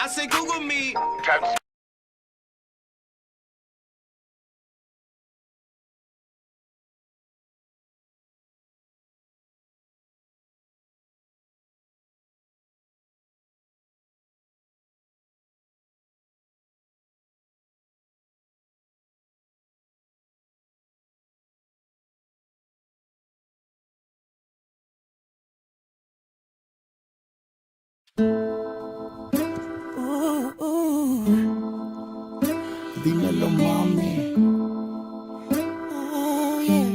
I say Google me. Dímelo, mami. Oh, yeah.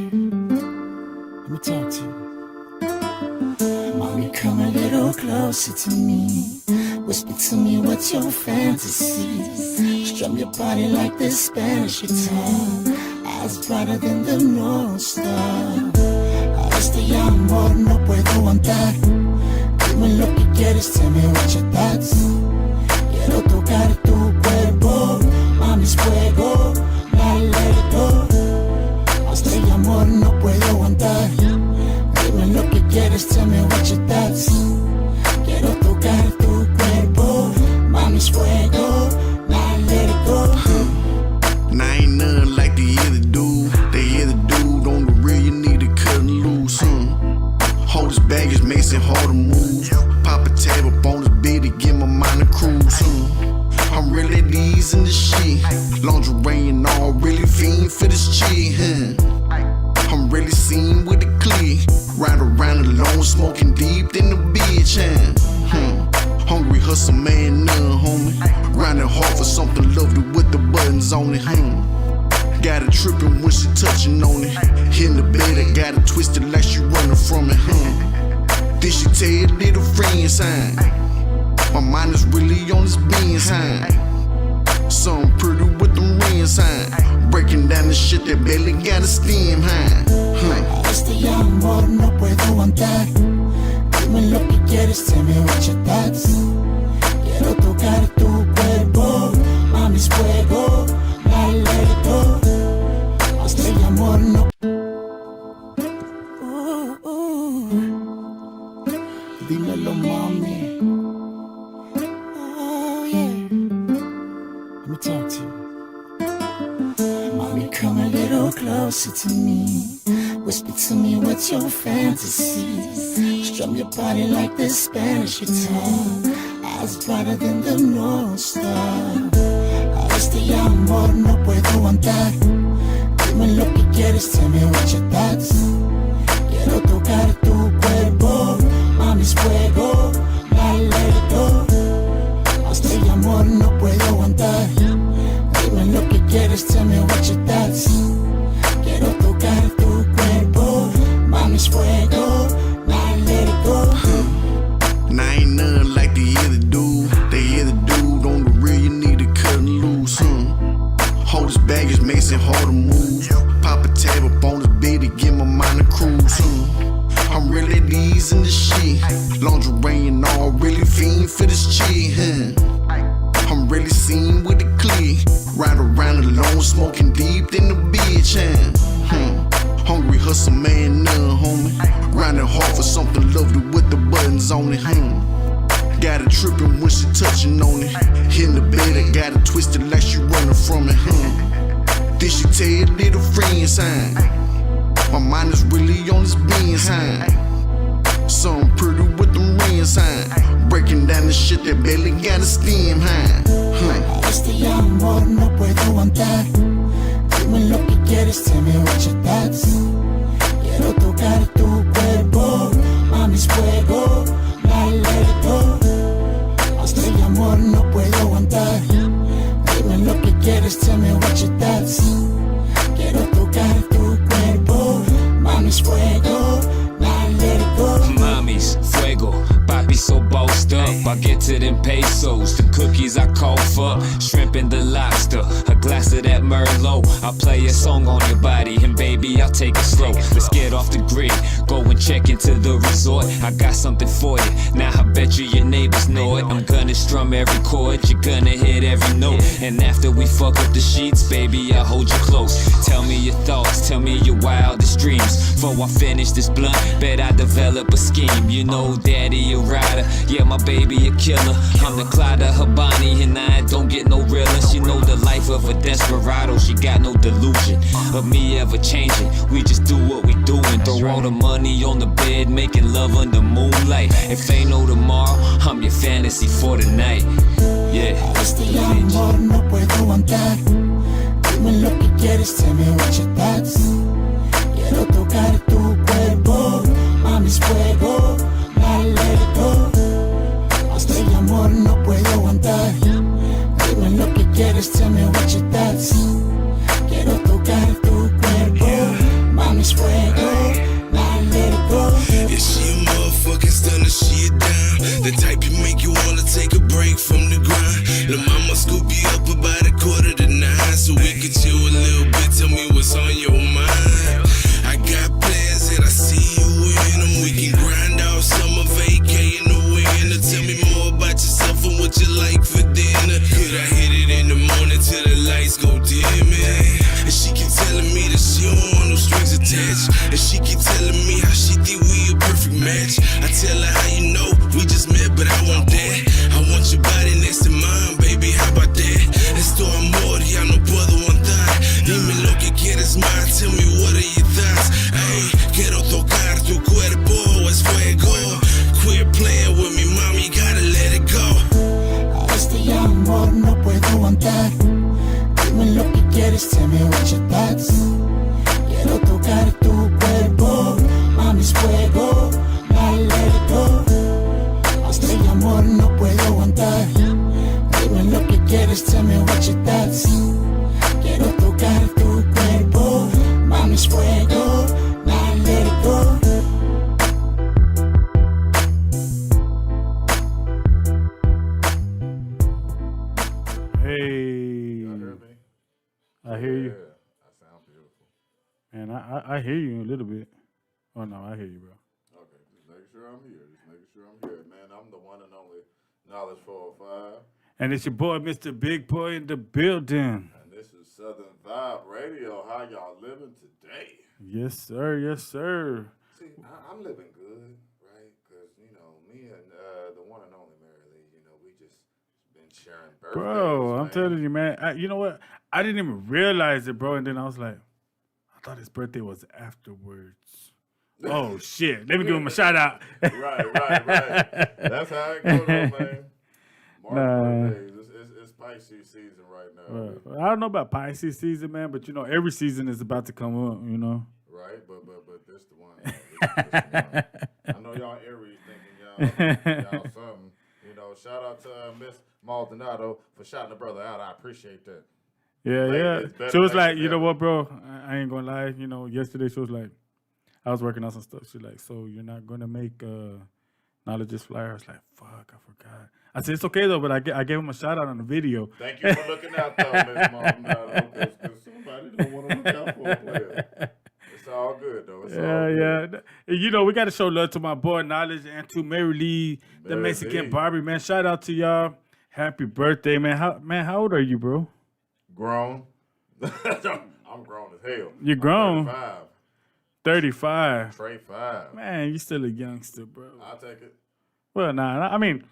Let me talk to you. Mommy, come a little closer to me. Whisper to me what's your fantasy. Strum your body like the Spanish guitar. Eyes brighter than the North Star. A este amor no puedo aguantar. Dime lo que quieres, tell me what your thoughts. Quiero tocar tu cuerpo, mami, es fuego, la let it go. Hasta el amor no puedo aguantar. Dime lo que quieres, tell me what your thoughts. Quiero tocar tu cuerpo, mami, es fuego, la let it go. Now ain't nothing like the other dude. The other dude on the real, you need to cut and loose. Hold his baggage, makes it hard to move. Pop a tab up on his bed to get my mind a cruise. I'm really at ease in the shit. Lingerie and all, really fiend for this chick. I'm really seen with the clique. Ride around alone, smoking deep in the bitch. Hungry hustle man, none, homie. Grinding hard for something lovely with the buttons on it. Got it tripping when she touching on it. In the bed, I got it twisted like she running from it. Then she tell your little friend sign. My mind is really on this being sign. Something pretty with them ring sign. Breaking down the shit that barely got a steam high. Este amor no puedo aguantar. Dime lo que quieres, tell me what your thoughts. Quiero tocar tu cuerpo, mami, es fuego, la let it go. Hasta el amor no. Dímelo, mami. Oh, yeah. Let me talk to you. Mommy, come a little closer to me. Whisper to me what's your fantasy. Strum your body like the Spanish guitar. Eyes brighter than the North Star. A este amor no puedo aguantar. Dime lo que quieres, tell me what your thoughts. Quiero tocar tu cuerpo, mami, es fuego, la let it go. Hasta el amor no puedo aguantar. Dime lo que quieres, tell me what your thoughts. Quiero tocar tu cuerpo, mami, es fuego, la let it go. Now ain't nothing like the other dude. The other dude on the real, you need to cut and loose. Hold his baggage, makes it hard to move. Pop a tab up on his bed to get my mind a cruise. I'm really at ease in the shit. Lingerie and all, really fiend for this chick. I'm really seen with the clique. Ride around alone, smoking deep in the bitch. Hungry hustle man, none, homie. Grinding hard for something lovely with the buttons on it. Got it tripping when she touching on it. In the bed, I got it twisted like she running from it. Then she tell your little friend sign. My mind is really on this being sign. Something pretty with them ring sign. Breaking down the shit that barely got a steam high. Este amor no puedo aguantar. Dime lo que quieres, tell me what your thoughts. Quiero tocar tu cuerpo, mami, es fuego, la let it go. Hasta el amor no puedo aguantar. Dime lo que quieres, tell me what your thoughts. Quiero tocar tu cuerpo, mami, es fuego, la let it go. Mommy's fuego, papi so bossed up. I get to them pesos, the cookies I call for, shrimp and the lobster, a glass of that Merlot. I'll play a song on your body and baby I'll take it slow. Let's get off the grid, go and check into the resort. I got something for you, now I bet you your neighbors know it. I'm gonna strum every chord, you're gonna hit every note. And after we fuck up the sheets, baby I'll hold you close. Tell me your thoughts, tell me your wildest dreams. Before I finish this blunt, bet I develop a scheme. You know daddy a rider, yeah my baby a killer. I'm the Clyde of Habani a desperado, she got no delusion of me ever changing. We just do what we doing. Throw all the money on the bed, making love under moonlight. If ain't no tomorrow, I'm your fantasy for the night. Yeah. Este amor no puedo aguantar. Dime lo que quieres, tell me what your thoughts. Quiero tocar tu cuerpo, mami es fuego, now let it go. Este amor no puedo aguantar. Dime lo que quieres, tell me what your thoughts. Quiero tocar tu cuerpo, mami es fuego, now let it go. Yeah, she a motherfucking stunner, she a dime. The type you make you wanna take a break from the grind. La mama scoop you up about 8:45 so we can chill a little bit. Tell me what's on your mind. I got plans and I see you in them. We can grind out summer vacay in the winter. Tell me more about yourself and what you like for dinner. Could I hit it in the morning till the lights go dim? And she keep telling me that she don't want no strings attached. And she keep telling me how she think we a perfect match. I tell her how you know we just met, but I want that. I want your body next to mine, baby, how about that? Esto amor, ya no puedo aguantar. Dime lo que quieres más, tell me what are your thoughts. Ay, quiero tocar tu cuerpo, es fuego. Quit playing with me, mommy, gotta let it go. Este amor no puedo aguantar. Dime lo que quieres, tell me what your thoughts. Quiero tocar tu cuerpo, mami es fuego, now let it go. Este amor no puedo aguantar. Dime lo que quieres, tell me what your thoughts. Quiero tocar tu cuerpo, mami es fuego, now let it go. Hey, Y'all hear me? I hear you. Yeah, that sounds beautiful. Man, I hear you a little bit. Oh no, I hear you, bro. Okay, just making sure I'm here. Man, I'm the one and only Knowledge 405. And it's your boy, Mr. Big Boy, in the building. And this is Southern Vibe Radio. How y'all living today? Yes, sir. Yes, sir. See, I'm living good, right? Because, you know, me and the one and only Mary Lee, you know, we just been sharing birthdays. Bro, I'm man. telling you, man. You know what? I didn't even realize it, bro. And then I was like, I thought his birthday was afterwards. Oh, shit. Let me give him a shout out. Right. That's how it goes, man. March Nah. birthdays. It's Pisces season right now. I don't know about Pisces season, man, but you know, every season is about to come up, you know. Right, but this the one. This the one. I know y'all Aries thinking y'all something. You know, shout out to Miss Maldonado for shouting the brother out. I appreciate that. Yeah, Like, yeah. it's better She was late like, than you know never. what, bro? I ain't gonna lie. You know, yesterday she was like, I was working on some stuff. She's like, so you're not gonna make Knowledge's flyer? I was like, fuck, I forgot. I said, it's okay though, but I gave him a shout out on the video. Thank you for looking out though, Miss Maldonado, because somebody don't want to look out for a player. It's all good though. It's all good. Yeah. You know, we got to show love to my boy Knowledge and to Mary Lee, the Mary Mexican Lee. Barbie, man. Shout out to y'all. Happy birthday, man. How old are you, bro? Grown. I'm grown as hell. You're grown. 35. 35. Trey 5. Man, you still a youngster, bro. I'll take it. Well, nah, I mean,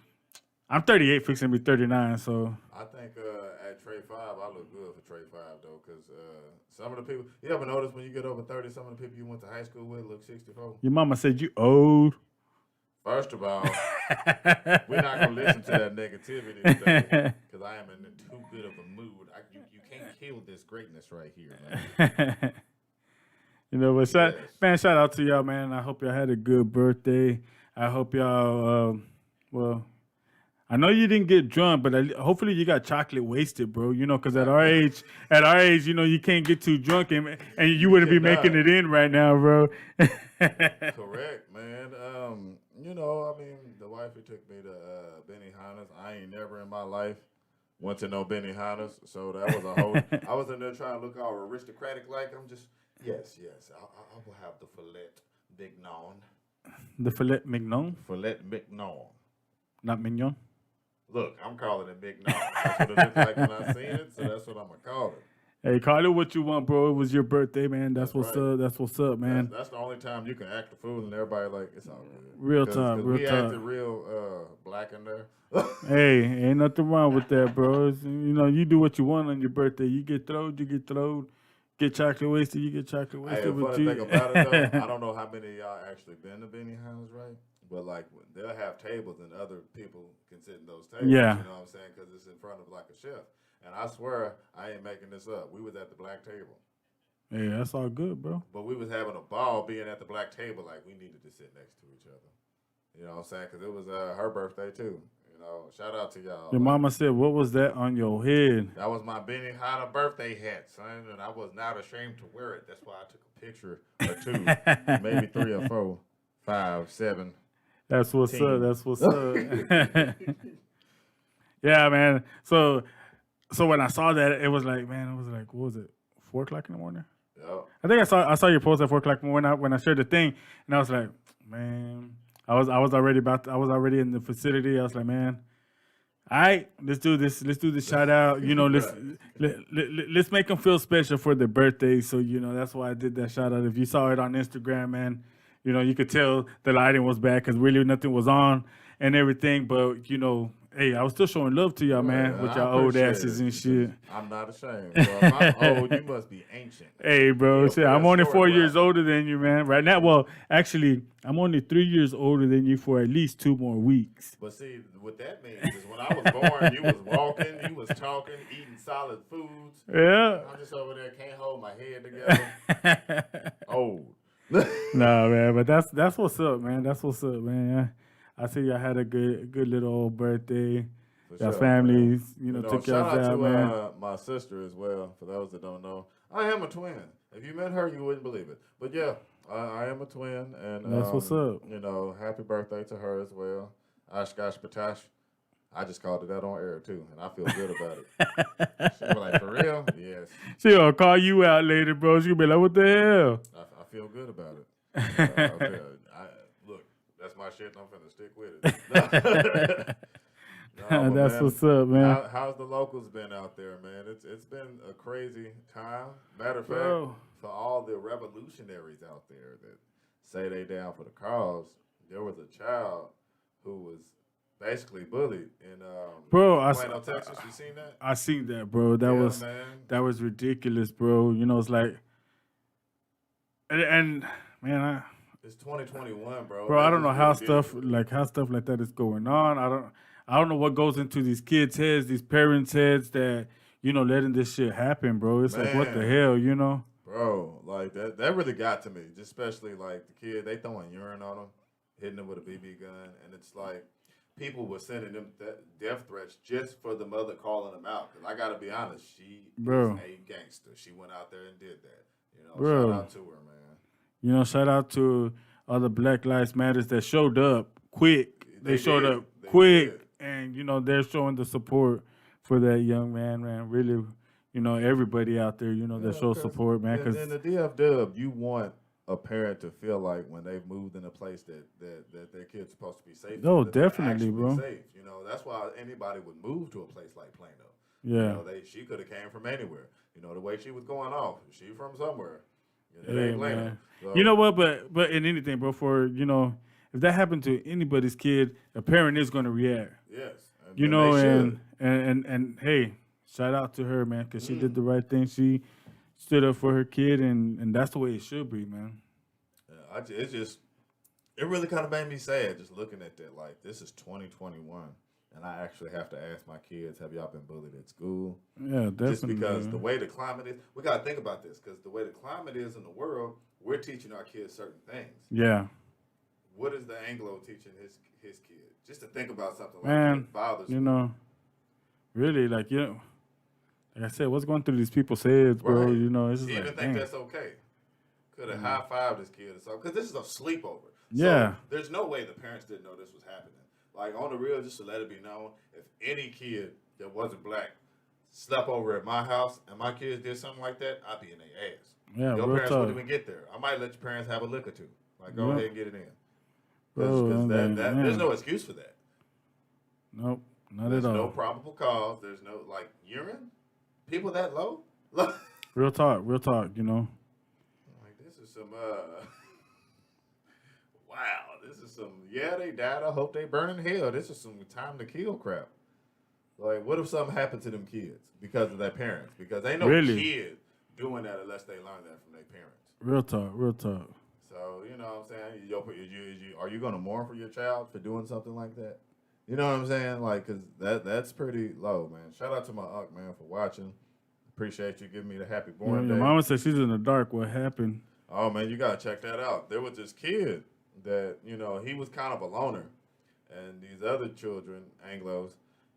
I'm 38, fixing to be 39, so. I think at Trey 5, I look good for Trey 5, though, because some of the people, you ever notice when you get over 30, some of the people you went to high school with look 64? Your mama said you old. First of all, we're not going to listen to that negativity today, because I am in too good of a mood. You can't kill this greatness right here, man. You know, but Yes. shout out to y'all, man. I hope y'all had a good birthday. I hope y'all, well, I know you didn't get drunk, but hopefully you got chocolate wasted, bro. You know, because at our age, you know, you can't get too drunk and you wouldn't be making it in right now, bro. Correct, man. You know, I mean, the wifey took me to Benihana's. I ain't never in my life went to no Benihana's, so that was a whole. I was in there trying to look all aristocratic, like I'm just. Yes. I will have the filet mignon. The filet mignon, Filet mignon. not mignon. Look, I'm calling it mignon. That's what it looked like when I seen it, so that's what I'm gonna call it. Hey, call it what you want, bro. It was your birthday, man. That's what's right. up. That's what's up, man. That's the only time you can act a fool and everybody like it's all good. Real Cause, talk, 'cause real we talk. acted real black in there. Hey, ain't nothing wrong with that, bro. You do what you want on your birthday. You get throwed, you get throwed. Get chocolate wasted, you get chocolate Hey, wasted. the funny thing about it though, I don't know how many of y'all actually been to Benihana's, right? But like they'll have tables and other people can sit in those tables. Yeah. You know what I'm saying? Because it's in front of like a chef. And I swear I ain't making this up. We was at the black table, Hey, that's all good, bro. but we was having a ball being at the black table. Like we needed to sit next to each other. You know what I'm saying? Because it was her birthday too. You know, shout out to y'all. Your mama said, "What was that on your head?" That was my Benihana birthday hat, son, and I was not ashamed to wear it. That's why I took a picture or two, maybe 3 or 4, 5, 7. That's what's Team. up. That's what's up. Yeah, man. So when I saw that, it was like, man, it was like, what was it? 4:00 in the morning. Yep. I think I saw your post at 4:00 in the morning when I shared the thing, and I was like, man, I was already in the facility. I was like, man, all right, let's do this. Let's do the shout out. You know, let's make them feel special for their birthday. So that's why I did that shout out. If you saw it on Instagram, man, you could tell the lighting was bad because really nothing was on and everything. But hey, I was still showing love to y'all, man, with I y'all old appreciate asses it, and shit. because I'm not ashamed. Bro. If I'm old, you must be ancient. Hey, bro, Yeah, shit, I'm for only sure, 4 bro. years older than you, man. Right now, well, actually, I'm only 3 years older than you for at least 2 more weeks. But see, what that means is when I was born, you was walking, you was talking, eating solid foods. Yeah. I'm just over there, can't hold my head together. Old. Nah, man, but that's what's up, man. That's what's up, man. I see y'all had a good little old birthday. For Y'all sure, families, man. took shout y'all out out, to man. my sister as well. For those that don't know, I am a twin. If you met her, you wouldn't believe it. But yeah, I am a twin, and That's what's up. Happy birthday to her as well. Oshkosh Patash. I just called it that on air too, and I feel good about it. She was like, "For real? Yes." She gonna call you out later, bro. She gonna be like, "What the hell?" I feel good about it. Look, that's my shit, and I'm finna stick with it. No, but That's man, what's up, man. How's the locals been out there, man? It's been a crazy time. Matter of fact, Bro. for all the revolutionaries out there that say they down for the cause, there was a child who was basically bullied in Bro, Plano, Texas. You seen that? I seen that, bro. Man. That was ridiculous, bro. It's like, and man, It's 2021, bro. bro, I don't know how That's stuff like that is going on. I don't know what goes into these kids' heads, these parents' heads that letting this shit happen, bro. It's like, what the Man. hell, Bro, like that really got to me. Just especially like the kid, they throwing urine on him, hitting him with a BB gun, and it's like people were sending them death threats just for the mother calling them out. Cause I gotta be honest, she Bro. is a gangster. She went out there and did that. Bro. Shout out to her, man. Shout out to other Black Lives Matters that showed up quick. They showed did. up They quick, did. and they're showing the support for that young man. Really, everybody out there, that shows support, man. Because in the DFW, you want a parent to feel like when they've moved in a place that their kid's supposed to be safe. Oh, that they're definitely, actually bro. Safe. That's why anybody would move to a place like Plano. Yeah. She could have came from anywhere. The way she was going off, she from somewhere. It Yeah, ain't Plano. man. So, You know what? But in anything, bro, for if that happened to anybody's kid, a parent is gonna react. Yes. And they and hey, shout out to her, man, because she did the right thing. She stood up for her kid, and that's the way it should be, man. Yeah, it really kind of made me sad just looking at that. Like, this is 2021, and I actually have to ask my kids, have y'all been bullied at school? Yeah, definitely. Just because man. the way the climate is, we got to think about this, because the way the climate is in the world, we're teaching our kids certain things. Yeah. What is the Anglo teaching his kid? Just to think about something like Man, that bothers me. really, like I said, what's going through these people's heads, bro? Right. It's just You even like, think dang. that's okay? Could have high-fived this kid or something, because this is a sleepover. Yeah. So there's no way the parents didn't know this was happening. Like, on the real, just to let it be known, if any kid that wasn't black slept over at my house and my kids did something like that, I'd be in their ass. Yeah, Your real parents talk. wouldn't even get there. I might let your parents have a lick or two. Like, go Yeah. ahead and get it in. Bro, Because man. there's no excuse for that. Nope, not There's at all. no probable cause. There's no, like, urine? People that low? Real talk, you know. Like, this is some, wow, this is some, yeah, they died. I hope they burn in hell. This is some time to kill crap. Like, what if something happened to them kids because of their parents? Because ain't no Really? kid doing that unless they learn that from their parents. Real talk, real talk. So, you know what I'm saying? Are you going to mourn for your child for doing something like that? You know what I'm saying? Like, because that's pretty low, man. Shout out to my uncle, man, for watching. Appreciate you giving me the happy born Your day. mama said she's in the dark. What happened? Oh, man, you got to check that out. There was this kid that, you know, he was kind of a loner. And these other children, Anglos,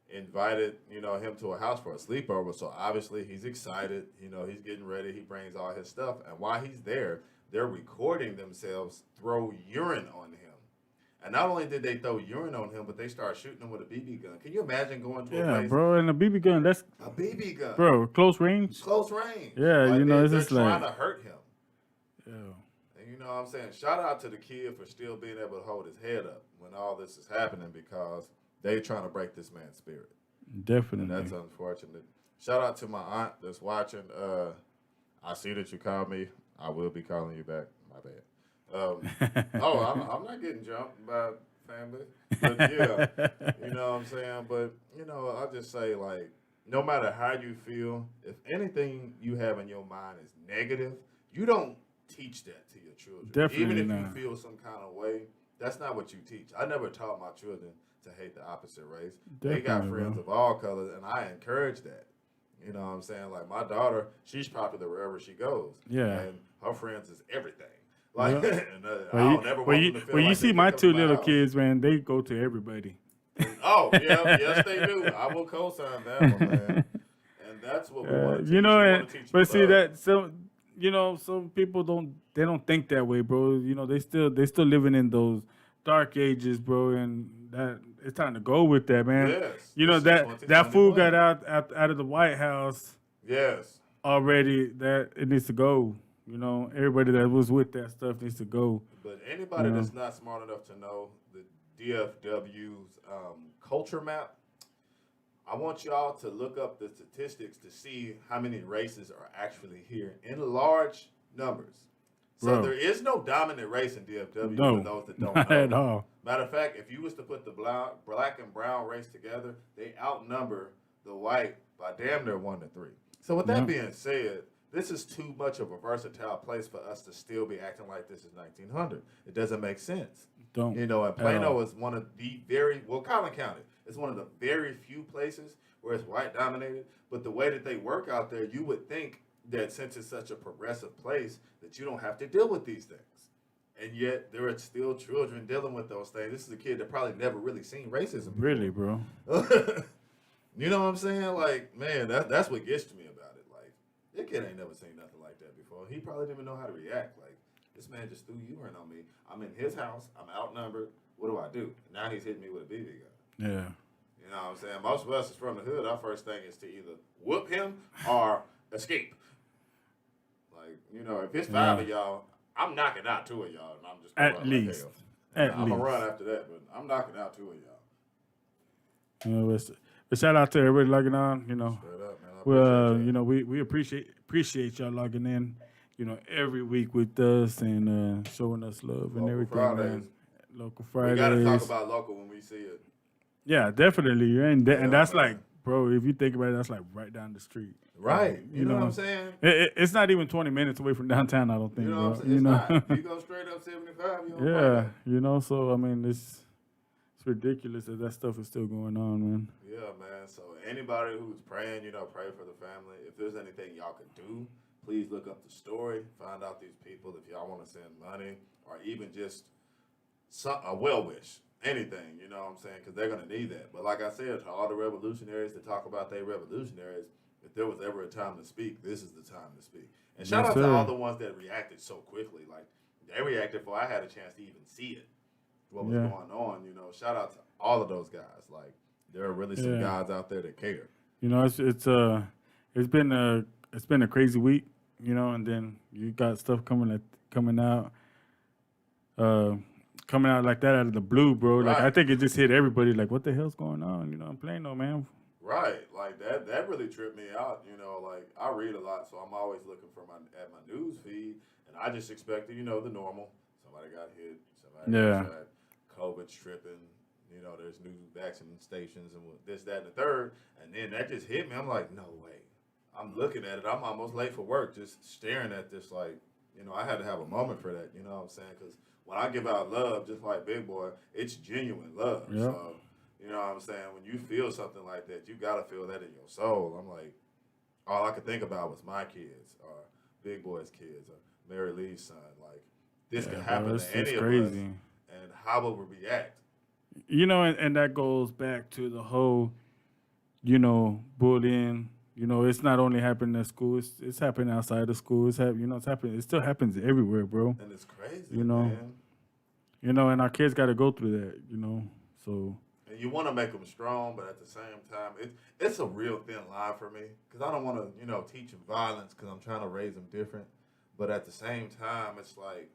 invited, you know, him to a house for a sleepover. So obviously he's excited. You know, he's getting ready. He brings all his stuff. And while he's there, they're recording themselves throw urine on him. And not only did they throw urine on him, but they started shooting him with a BB gun. Can you imagine going to a Yeah, place? bro, and a BB gun, that's A BB gun. bro, close range. Close range. Yeah, Like, you know, it's they're just trying like to hurt him. yeah. And you know what I'm saying? Shout out to the kid for still being able to hold his head up when all this is happening because they trying to break this man's spirit. Definitely. And that's unfortunate. Shout out to my aunt that's watching. I see that you called me. I will be calling you back. My bad. I'm not getting jumped by family. But yeah, you know what I'm saying? But, you know, I just say, like, no matter how you feel, if anything you have in your mind is negative, you don't teach that to your children. Definitely Even if not. you feel some kind of way, that's not what you teach. I never taught my children to hate the opposite race. They got Definitely, friends bro. of all colors, and I encourage that. You know what I'm saying? Like, my daughter, she's popular wherever she goes. Yeah. And her friends is everything. Like, Yeah. and, I don't never want them to feel When you like see they my can come two to my little house. kids, man, they go to everybody. Oh, yeah, yes, they do. I will co-sign that one, man. And that's what we want to teach. You know, We and, wanna teach but see love. that some people don't think that way, bro. You know, they still living in those dark ages, bro, and that it's time to go with that, man. Yes, You know this is that fool 2021. got out of the White House Yes. already. That it needs to go. You know, everybody that was with that stuff needs to go. But anybody Yeah. that's not smart enough to know the DFW's culture map, I want y'all to look up the statistics to see how many races are actually here in large numbers. So Bro. there is no dominant race in DFW No, for those that don't not know. at all. Matter of fact, if you was to put the black and brown race together, they outnumber the white by damn near 1 to 3. So with that Yeah. being said, this is too much of a versatile place for us to still be acting like this is 1900. It doesn't make sense. Don't You know, and at Plano all. is one of the Collin County is one of the very few places where it's white dominated. But the way that they work out there, you would think that since it's such a progressive place, that you don't have to deal with these things. And yet there are still children dealing with those things. This is a kid that probably never really seen racism before. Really, bro. You know what I'm saying? Like, man, that's what gets to me about it. Like, that kid ain't never seen nothing like that before. He probably didn't even know how to react. Like, this man just threw urine on me. I'm in his house. I'm outnumbered. What do? Now he's hitting me with a BB gun. Yeah. You know what I'm saying? Most of us is from the hood. Our first thing is to either whoop him or escape. Like, you know, if it's 5 of y'all, I'm knocking out 2 of y'all, and I'm just gonna At run least. Like hell. At I'm gonna least. run after that, but I'm knocking out 2 of y'all. You know, but shout out to everybody logging on. You know, Straight up, man. I well, appreciate y'all. you know, we appreciate y'all logging in. You know, every week with us and showing us love and Local everything. Fridays. Man. Local We Fridays. gotta talk about local when we see it. Yeah, definitely. And Yeah, and that's man. like, bro, if you think about it, that's like right down the street. Right. You, You know, know, what I'm saying? It's not even 20 minutes away from downtown, I don't think. You know what I'm bro. saying? You know? It's not. You go straight up 75, you don't Yeah, find you know, so I mean, it's ridiculous that stuff is still going on, man. that. Yeah, man. So anybody who's praying, you know, pray for the family. If there's anything y'all could do, please look up the story, find out these people if y'all want to send money or even just a well wish. Anything, you know what I'm saying? Because they're going to need that. But like I said, to all the revolutionaries that talk about they revolutionaries, if there was ever a time to speak, this is the time to speak. And shout Yes, out to sir. all the ones that reacted so quickly. Like, they reacted before I had a chance to even see it, what was Yeah. going on. You know, shout out to all of those guys. Like, there are really some Yeah. guys out there that care. You know, it's been a crazy week, you know, and then you got stuff coming out like that out of the blue, bro. Like Right. I think it just hit everybody. Like, what the hell's going on? You know, I'm playing, no man. Right, like that really tripped me out. Like I read a lot, so I'm always looking for at my news feed, and I just expected, the normal. Somebody got hit, somebody got Yeah. shot, COVID's tripping. There's new vaccine stations and this, that, and the third, and then that just hit me. I'm like, no way. I'm looking at it. I'm almost late for work, just staring at this. Like, I had to have a moment for that. You know what I'm saying? Because when I give out love, just like Big Boy, it's genuine love. Yeah. So. You know what I'm saying? When you feel something like that, you gotta feel that in your soul. I'm like, all I could think about was my kids, or Big Boy's kids, or Mary Lee's son. Like, this could happen bro, to any it's of us, crazy. and how would we react? And that goes back to the whole, bullying. It's not only happening at school; it's happening outside of school. It's happening. It still happens everywhere, bro. And it's crazy, Man. And our kids got to go through that. So. And you want to make them strong, but at the same time, it's a real thin line for me because I don't want to, teach them violence because I'm trying to raise them different. But at the same time, it's like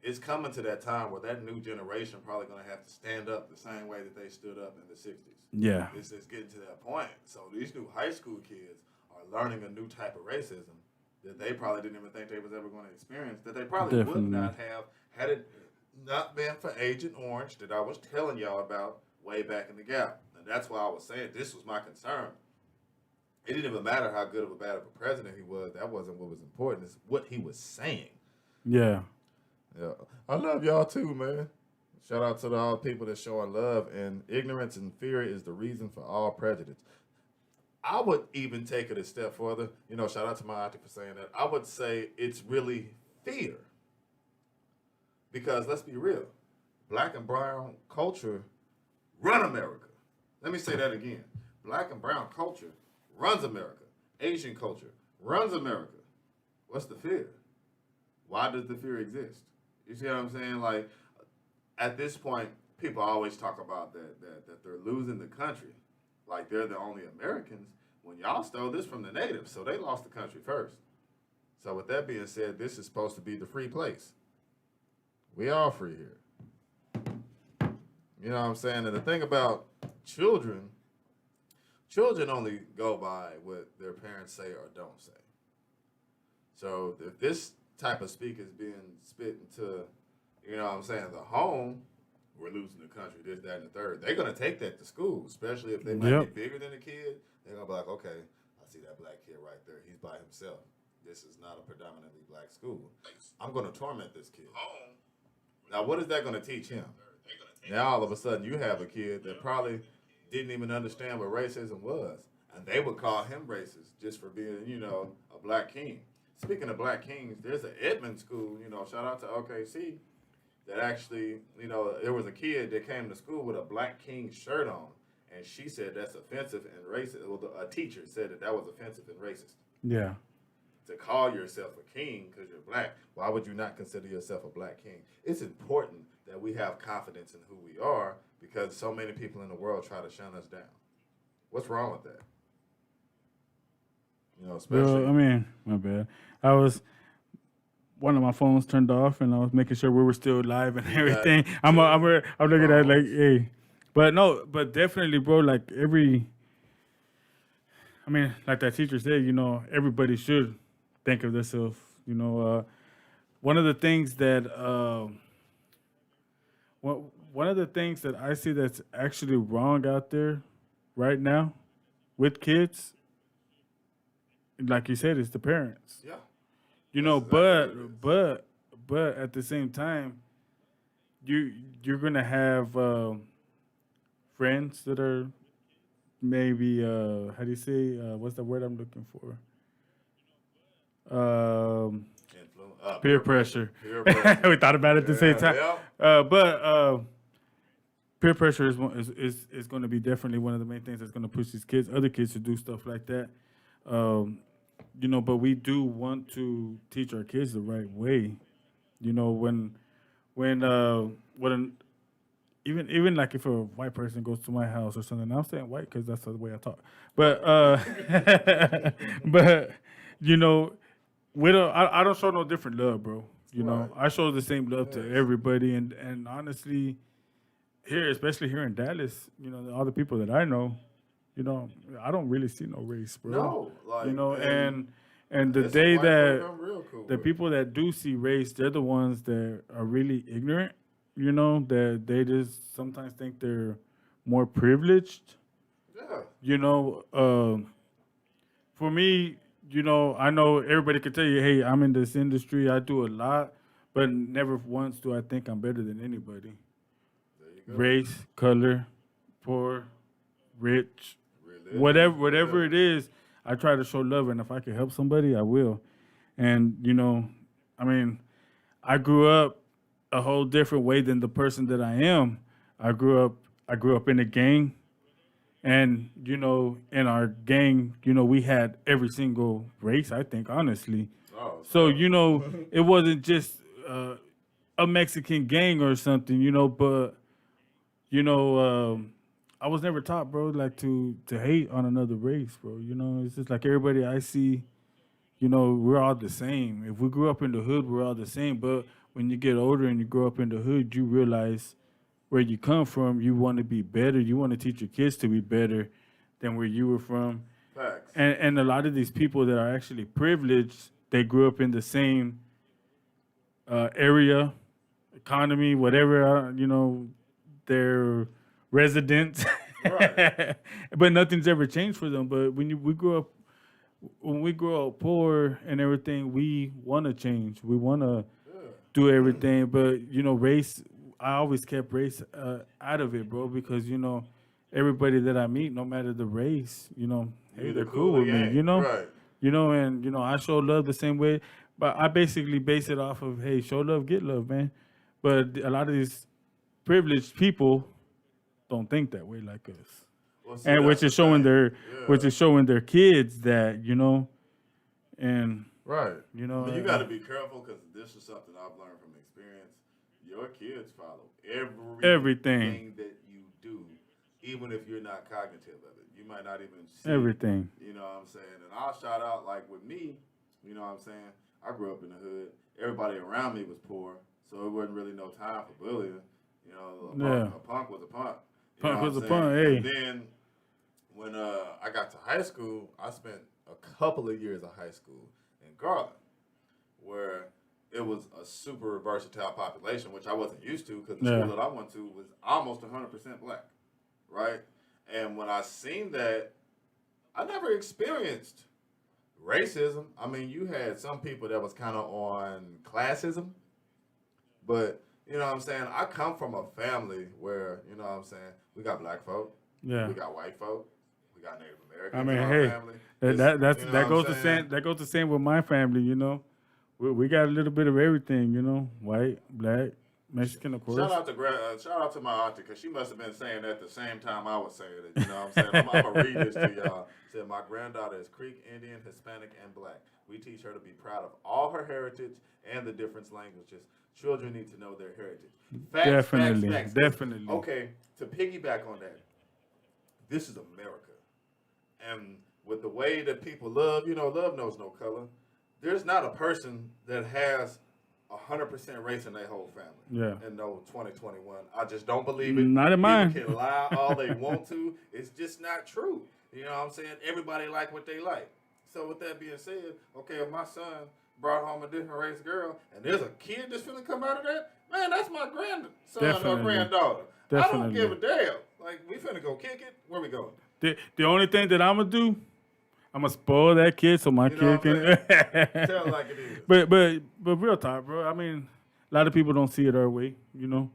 it's coming to that time where that new generation probably going to have to stand up the same way that they stood up in the 60s. Yeah. It's getting to that point. So these new high school kids are learning a new type of racism that they probably didn't even think they was ever going to experience, that they probably Definitely. would not have had it not been for Agent Orange that I was telling y'all about way back in the gap. And that's why I was saying this was my concern. It didn't even matter how good of a bad of a president he was. That wasn't what was important. It's what he was saying. Yeah. Yeah. I love y'all too, man. Shout out to all the people that's showing love. And ignorance and fear is the reason for all prejudice. I would even take it a step further. Shout out to my auntie for saying that. I would say it's really fear. Because let's be real. Black and brown culture run America. Let me say that again. Black and brown culture runs America. Asian culture runs America. What's the fear? Why does the fear exist? You see what I'm saying? Like, at this point, people always talk about that they're losing the country. Like they're the only Americans. When y'all stole this from the natives, so they lost the country first. So with that being said, this is supposed to be the free place. We all free here. You know what I'm saying? And the thing about children only go by what their parents say or don't say. So if this type of speak is being spit into, what I'm saying, the home, we're losing the country, this, that, and the third. They're going to take that to school, especially if they might be bigger than the kid. They're going to be like, okay, I see that black kid right there. He's by himself. This is not a predominantly black school. I'm going to torment this kid. Now, what is that going to teach him? Now, all of a sudden, you have a kid that probably didn't even understand what racism was. And they would call him racist just for being, a black king. Speaking of black kings, there's an Edmond school, shout out to OKC, that actually, there was a kid that came to school with a black king shirt on. And she said that's offensive and racist. Well, a teacher said that was offensive and racist. Yeah. To call yourself a king because you're black, why would you not consider yourself a black king? It's important that we have confidence in who we are because so many people in the world try to shut us down. What's wrong with that? Especially. Well, my bad. One of my phones turned off, and I was making sure we were still live and everything. I'm looking at it like, hey, but definitely, bro. Like like that teacher said, everybody should think of themselves. One of the things that one of the things that I see that's actually wrong out there right now with kids, like you said, is the parents. Yeah. But at the same time, you're gonna have friends that are maybe how do you say what's the word I'm looking for? Peer pressure. Peer pressure. We thought about it at the same time. Yeah. But peer pressure is going to be definitely one of the main things that's going to push these other kids to do stuff like that. But we do want to teach our kids the right way. Even like if a white person goes to my house or something, I'm saying white because that's the way I talk. But I don't show no different love, bro. Right. I show the same love to everybody, and honestly, especially here in Dallas, all the people that I know, you know, I don't really see no race, bro. No, like, you know, and and the there's some day white that folk I'm real cool the with. people that do see race, they're the ones that are really ignorant. You know, that they just sometimes think they're more privileged. Yeah, You know, for me, you know, I know everybody can tell you, hey, I'm in this industry, I do a lot, but never once do I think I'm better than anybody. there you go. Race, color, poor, rich, Religion, whatever it is, I try to show love, and if I can help somebody, I will. And you know, I mean, I grew up a whole different way than the person that I am. I grew up in a gang, and you know, in our gang, you know, we had every single race. I think honestly, Oh, so you know, it wasn't just a Mexican gang or something, you know, but you know, I was never taught, bro, like to hate on another race, bro. You know, it's just like everybody I see, you know, we're all the same. If we grew up in the hood, we're all the same. But when you get older and you grow up in the hood, you realize where you come from. You want to be better. You want to teach your kids to be better than where you were from. facts. And a lot of these people that are actually privileged, they grew up in the same area, economy, whatever, you know, their residence. Right. But nothing's ever changed for them. But when we grow up poor and everything, we want to change. We want to do everything. But you know, race. I always kept race out of it, bro, because you know, everybody that I meet, no matter the race, you know, hey, You they're the cool cool with me. gang. You know, Right. you know, and you know, I show love the same way. But I basically base it off of, hey, show love, get love, man. But a lot of these privileged people don't think that way like us, Well, see, and that's the thing. which Yeah. is showing their kids that you know, and Right. you know, I mean, you got to be careful because this is something I've learned from experience. Your kids follow everything that you do, even if you're not cognitive of it. You might not even see everything. it. You know what I'm saying? And I'll shout out, like with me, you know what I'm saying? I grew up in the hood. Everybody around me was poor, so it wasn't really no time for bullying. You know, a punk was a punk. You Punk know what was I'm a saying? punk, hey. And then when I got to high school, I spent a couple of years of high school in Garland, where it was a super versatile population, which I wasn't used to because the Yeah. school that I went to was almost 100% black, right? And when I seen that, I never experienced racism. I mean, you had some people that was kind of on classism, but you know what I'm saying? I come from a family where, you know what I'm saying, we got black folk, Yeah. we got white folk, we got Native Americans I mean, in our hey, family. that's You know that what goes I'm the saying? same. That goes the same with my family. You know, we got a little bit of everything. You know, white, black, Mexican, of course. Shout out to my auntie because she must have been saying that the same time I was saying it. You know what I'm saying? I'm gonna read this to y'all. Said my granddaughter is Creek, Indian, Hispanic, and Black. We teach her to be proud of all her heritage and the different languages. Children need to know their heritage. Facts, Definitely, facts, facts. definitely. Okay, to piggyback on that, this is America, and with the way that people love, you know, love knows no color. There's not a person that has 100% race in their whole family. Yeah. In no 2021, I just don't believe it. Not in mine. People can lie all they want to. It's just not true. You know what I'm saying? Everybody like what they like. So with that being said, okay, if my son brought home a different race girl, and there's a kid that's finna come out of that, man, that's my grandson or Definitely. granddaughter. I don't Definitely. give a damn. Like, we finna go kick it. Where we going? The only thing that I'm gonna do, I'm gonna spoil that kid so my You know kid what I'm can. Tell it like it is. But real talk, bro. I mean, a lot of people don't see it our way. You know,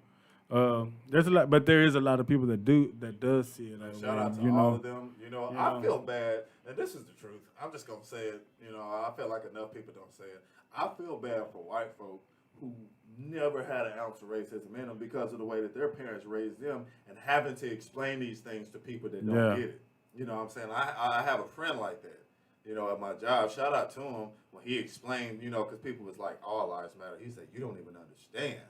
there's a lot, but there is a lot of people that does see it that Shout way. out to you all know, of them. You know, You I know. feel bad, and this is the truth. I'm just gonna say it. You know, I feel like enough people don't say it. I feel bad for white folk who never had an ounce of racism in them because of the way that their parents raised them, and having to explain these things to people that don't Yeah. get it. You know what I'm saying? I have a friend like that. You know, at my job. Shout out to him when he explained. You know, because people was like, "All lives matter." He said, "You don't even understand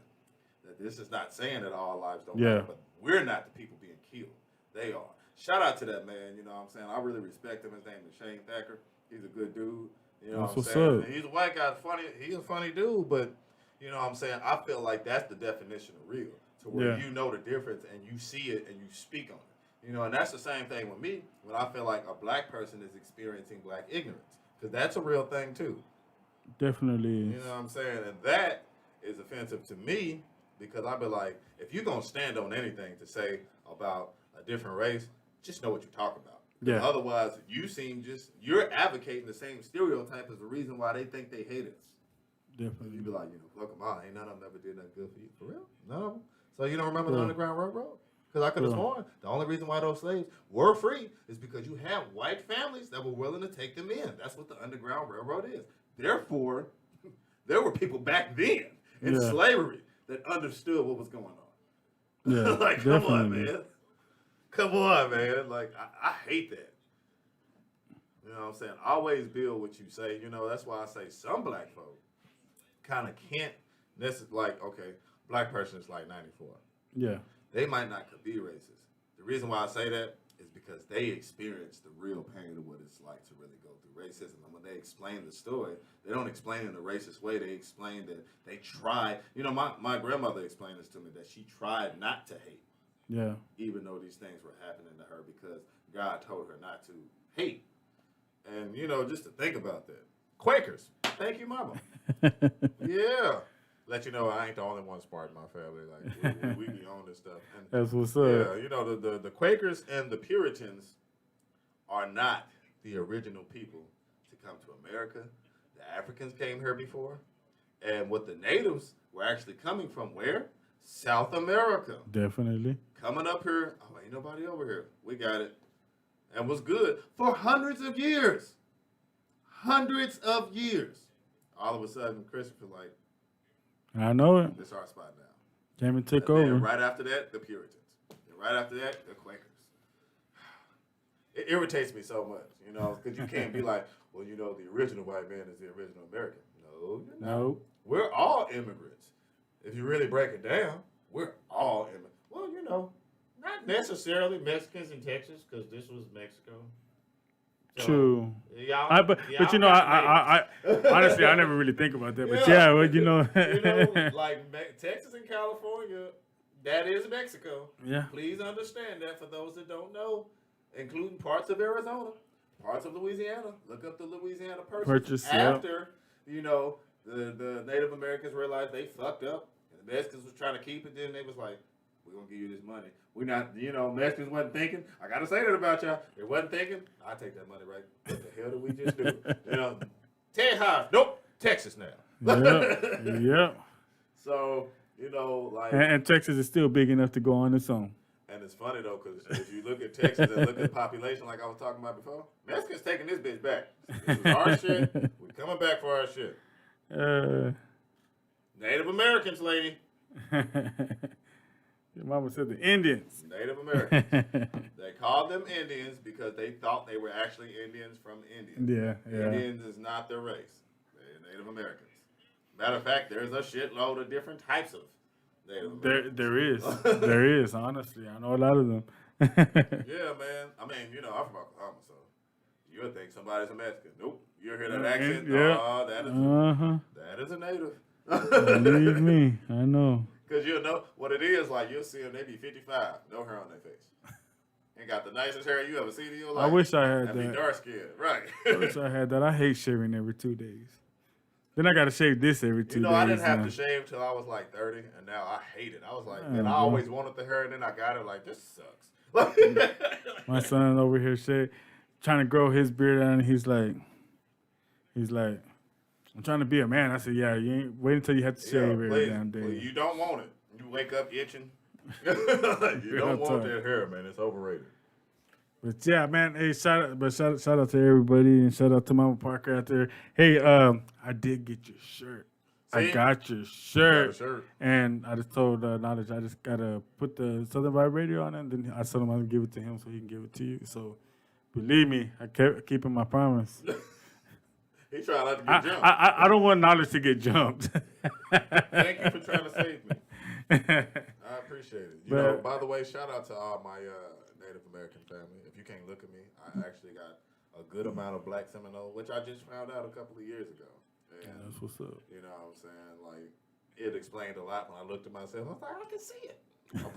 that this is not saying that all lives don't Yeah. matter, but we're not the people being killed. They are." Shout out to that man, you know what I'm saying? I really respect him. His name is Shane Thacker. He's a good dude. You know That's what I'm what's saying? up. And he's a white guy, funny. He's a funny dude, but you know what I'm saying? I feel like that's the definition of real. To where Yeah. you know the difference and you see it and you speak on it. You know, and that's the same thing with me when I feel like a black person is experiencing black ignorance. Because that's a real thing, too. Definitely You is. know what I'm saying? And that is offensive to me because I be like, if you're going to stand on anything to say about a different race, just know what you're talking about. Yeah. Otherwise, you're advocating the same stereotype as the reason why they think they hate us. Definitely. You be like, fuck them all. Ain't none of them ever did nothing good for you. For real? None of them? So you don't remember the Underground Railroad? Because I could have sworn the only reason why those slaves were free is because you had white families that were willing to take them in. That's what the Underground Railroad is. Therefore, there were people back then in slavery that understood what was going on. Yeah, like, come on, man. Come on, man. Like, I hate that. You know what I'm saying? Always build what you say. You know, that's why I say some black folk kind of can't necessarily, like, okay, black person is like 94. Yeah. They might not could be racist. The reason why I say that is because they experience the real pain of what it's like to really go through racism. And when they explain the story, they don't explain it in a racist way. They explain that they tried. You know, my grandmother explained this to me, that she tried not to hate. Yeah. Even though these things were happening to her because God told her not to hate. And, you know, just to think about that. Quakers. Thank you, Mama. Yeah. Let you know I ain't the only one smart in my family. Like, we be on this stuff. And, That's what's up. yeah, you know, the Quakers and the Puritans are not the original people to come to America. The Africans came here before. And what the natives were actually coming from where? South America. Definitely. Coming up here. Oh, ain't nobody over here. We got it. And was good for hundreds of years. Hundreds of years. All of a sudden, Christopher, like, I know it. this is our spot now. Came and took And then over. right after that, the Puritans. And right after that, the Quakers. It irritates me so much, you know, because you can't be like, well, you know, the original white man is the original American. No, you're not. No. We're all immigrants. If you really break it down, we're all immigrants. Well, you know, not necessarily Mexicans in Texas, because this was Mexico. So, True. Y'all, But y'all you know, got I honestly I never really think about that. But yeah, well, you know. you know, like Texas and California, that is Mexico. Yeah. Please understand that for those that don't know, including parts of Arizona, parts of Louisiana. Look up the Louisiana Purchase. After, you know, the Native Americans realized they fucked up, and the Mexicans was trying to keep it, then they was like, we're going to give you this money. We're not, you know, Mexicans wasn't thinking. I got to say that about y'all. They wasn't thinking. I'll take that money right. What the hell did we just do? You know, Texas. Nope. Texas now. Yep. So, you know, like. And Texas is still big enough to go on its own. And it's funny, though, because if you look at Texas and look at the population like I was talking about before, Mexicans taking this bitch back. This is our shit. We're coming back for our shit. Native Americans, lady. Your mama said the Indians. Native Americans. They called them Indians because they thought they were actually Indians from India. Yeah. Indians is not their race. They're Native Americans. Matter of fact, there's a shitload of different types of Native Americans. There is, honestly. I know a lot of them. Yeah, man. I mean, you know, I'm from Oklahoma, so you'll think somebody's a Mexican. Nope. You'll hear that accent. Yeah. Oh, that is a native. Believe me, I know. Because you'll know what it is. Like, you'll see them, they be 55, no hair on their face. Ain't got the nicest hair you ever seen in your life. I wish I had and that. be dark skinned, right? I wish I had that. I hate shaving every 2 days. Then I got to shave this every 2 days. You know, I didn't have now. to shave till I was like 30, and now I hate it. I was like, man, I bro. always wanted the hair, and then I got it. Like, this sucks. My son over here trying to grow his beard out, and he's like, I'm trying to be a man. I said, yeah, you ain't wait until you have to shave every please, damn day. please, you don't want it. You wake up itching. You don't want that hair, man. It's overrated. But yeah, man, hey, shout out to everybody, and shout out to Mama Parker out there. Hey, I did get your shirt. See? I got your shirt. And I just told Knowledge I just gotta put the Southern Vibe Radio on it, and then I told him I'm gonna give it to him so he can give it to you. So believe me, I kept keeping my promise. He trying not to get jumped. I don't want Knowledge to get jumped. Thank you for trying to save me. I appreciate it. You know, by the way, shout out to all my Native American family. If you can't look at me, I actually got a good amount of Black Seminole, which I just found out a couple of years ago. And, That's what's up. you know what I'm saying? Like, it explained a lot when I looked at myself. I was like, I can see it.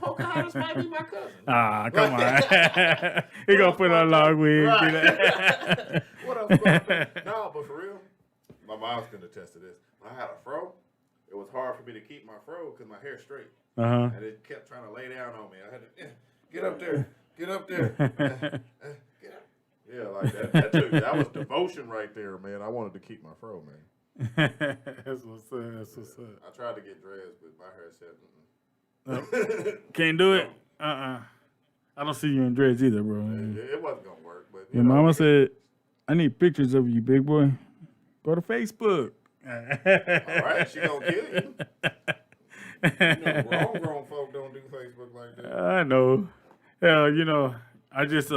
Pocahontas might be my cousin. Ah, come on. He gonna put on a long wig. Right. Do that. What else? No, but for real, my mom's gonna attest to this. When I had a fro, it was hard for me to keep my fro because my hair's straight, Uh-huh. and it kept trying to lay down on me. I had to get up there, get up there, get up. Yeah, like that. That was devotion right there, man. I wanted to keep my fro, man. That's what's up. That's what's up. I tried to get dreads, but my hair said, Can't do it. I don't see you in dreads either, bro. It wasn't gonna work. But Your mama said, "I need pictures of you, big boy. Go to Facebook." all right, she gonna kill you. Grown folk don't do Facebook like that. I know. Hell, I just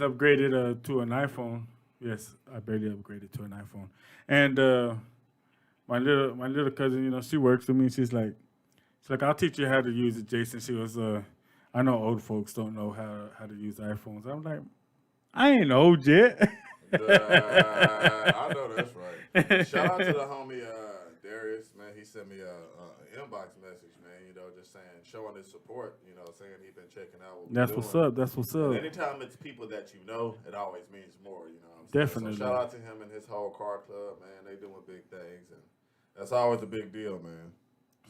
upgraded to an iPhone. Yes, I barely upgraded to an iPhone. And my little cousin, she works with me. She's like, I'll teach you how to use it, Jason. She was, I know old folks don't know how to use iPhones. I'm like, I ain't old yet. I know that's right. Shout out to the homie Darius, man. He sent me a inbox message, man. Just saying, showing his support. Saying he been checking out what That's we're what's doing. up. That's what's up. And anytime it's people that you know, it always means more. You know what I'm saying? Definitely. So shout out to him and his whole car club, man. They doing big things, and that's always a big deal, man.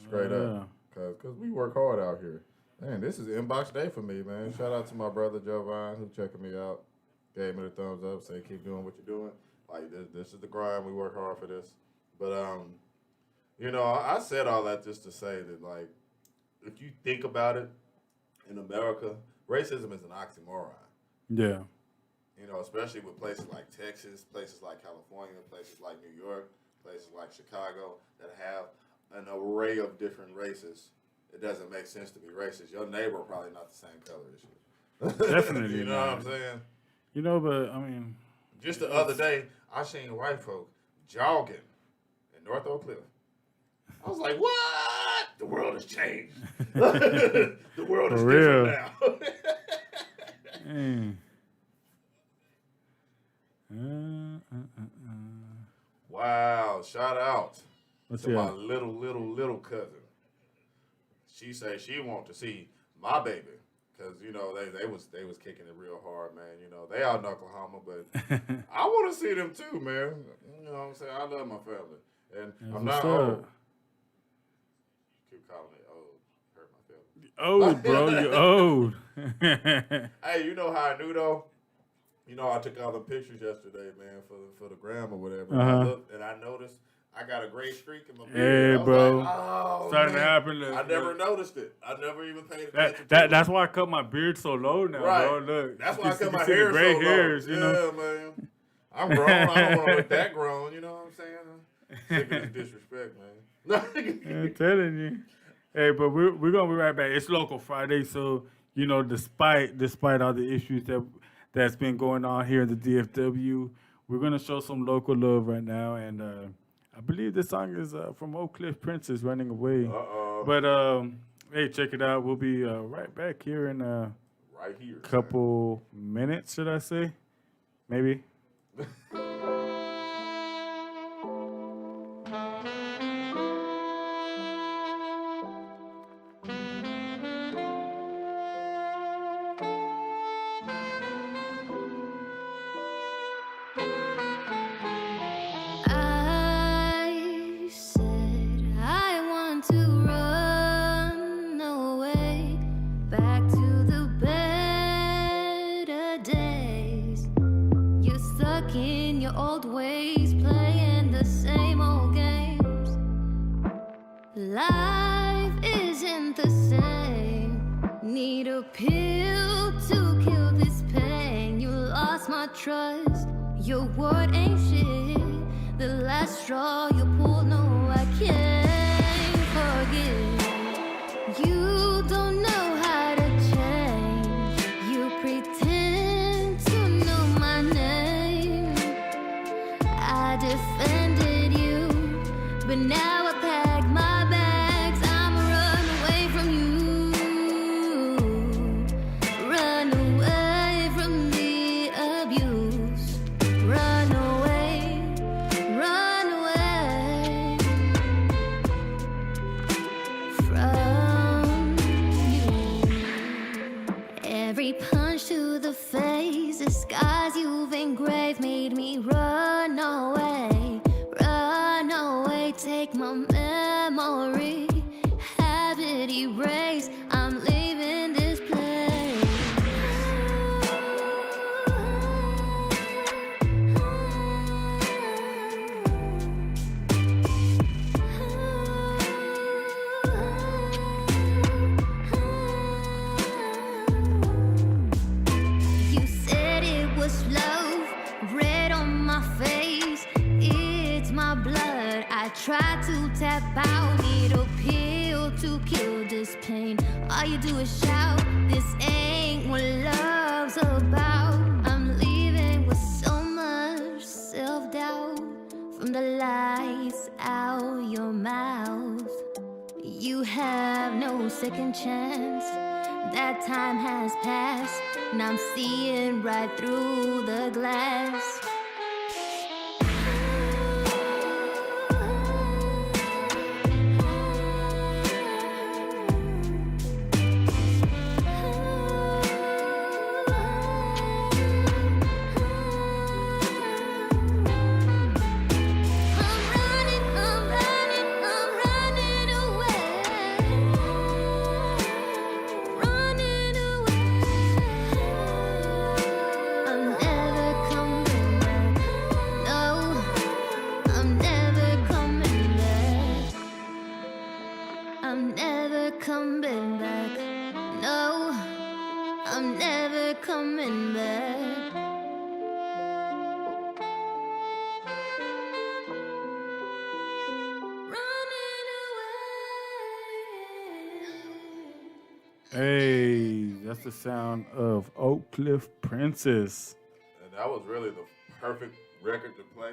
Straight up, cause we work hard out here. Man, this is inbox day for me, man. Shout out to my brother Jovan who checking me out, gave me the thumbs up, say keep doing what you're doing. Like this is the grind. We work hard for this. But I said all that just to say that, like, if you think about it, in America, racism is an oxymoron. Yeah. Especially with places like Texas, places like California, places like New York, places like Chicago that have an array of different races. It doesn't make sense to be racist. Your neighbor probably not the same color as you. Definitely. You know what I'm saying? But I mean, just the other day, I seen white folk jogging in North Oak Cliff. I was like, what? The world has changed. The world is different now. Wow, shout out to my little cousin. She said she want to see my baby. Because, they was kicking it real hard, man. They out in Oklahoma, but I want to see them too, man. You know what I'm saying? I love my family. And I'm not old. Keep calling me old. Hurt my feelings. Old, bro. You're old. Hey, you know how I knew, though? I took all the pictures yesterday, man, for the gram or whatever. Uh-huh. I looked and I noticed I got a gray streak in my beard. Hey, I was bro. like, oh, Starting to man. happen. I never noticed it. I never even paid attention to it. That's why I cut my beard so low now, Right. bro. Look. That's why I cut You my see the hair gray so low. hairs, Yeah, man. I'm grown. I don't want to look that grown. You know what I'm saying? Sick of this disrespect, man. I'm telling you. Hey, but we're gonna be right back. It's Local Friday, so despite all the issues that's been going on here in the DFW, we're gonna show some local love right now, and I believe this song is from Oak Cliff Princess, "Running Away." But hey, check it out. We'll be right back here in right here. couple minutes, should I say? Maybe. I said I want to run away back to the better days. You're stuck in your old ways, playing the same old games. Life isn't the same. Need a pill to kill this pain. You lost my trust. Your word ain't shit. The last straw you pulled, no, I can't forget. You don't know how to change. You pretend to know my name. I defended you, but now I pack my bags. I'ma run away from you. Run away from the abuse. Run away, run away from me run away, take my memory, have it erased. I'm leaving this place. You said it was love, red on my face. It's my blood. I try to tap out, need a pill to kill this pain. All you do is shout, this ain't what love's about. I'm leaving with so much self-doubt from the lights out your mouth. You have no second chance. That time has passed, and I'm seeing right through the glass. I'm never coming back. No, I'm never coming back. Running away. Hey, that's the sound of Oak Cliff Princess. And that was really the perfect record to play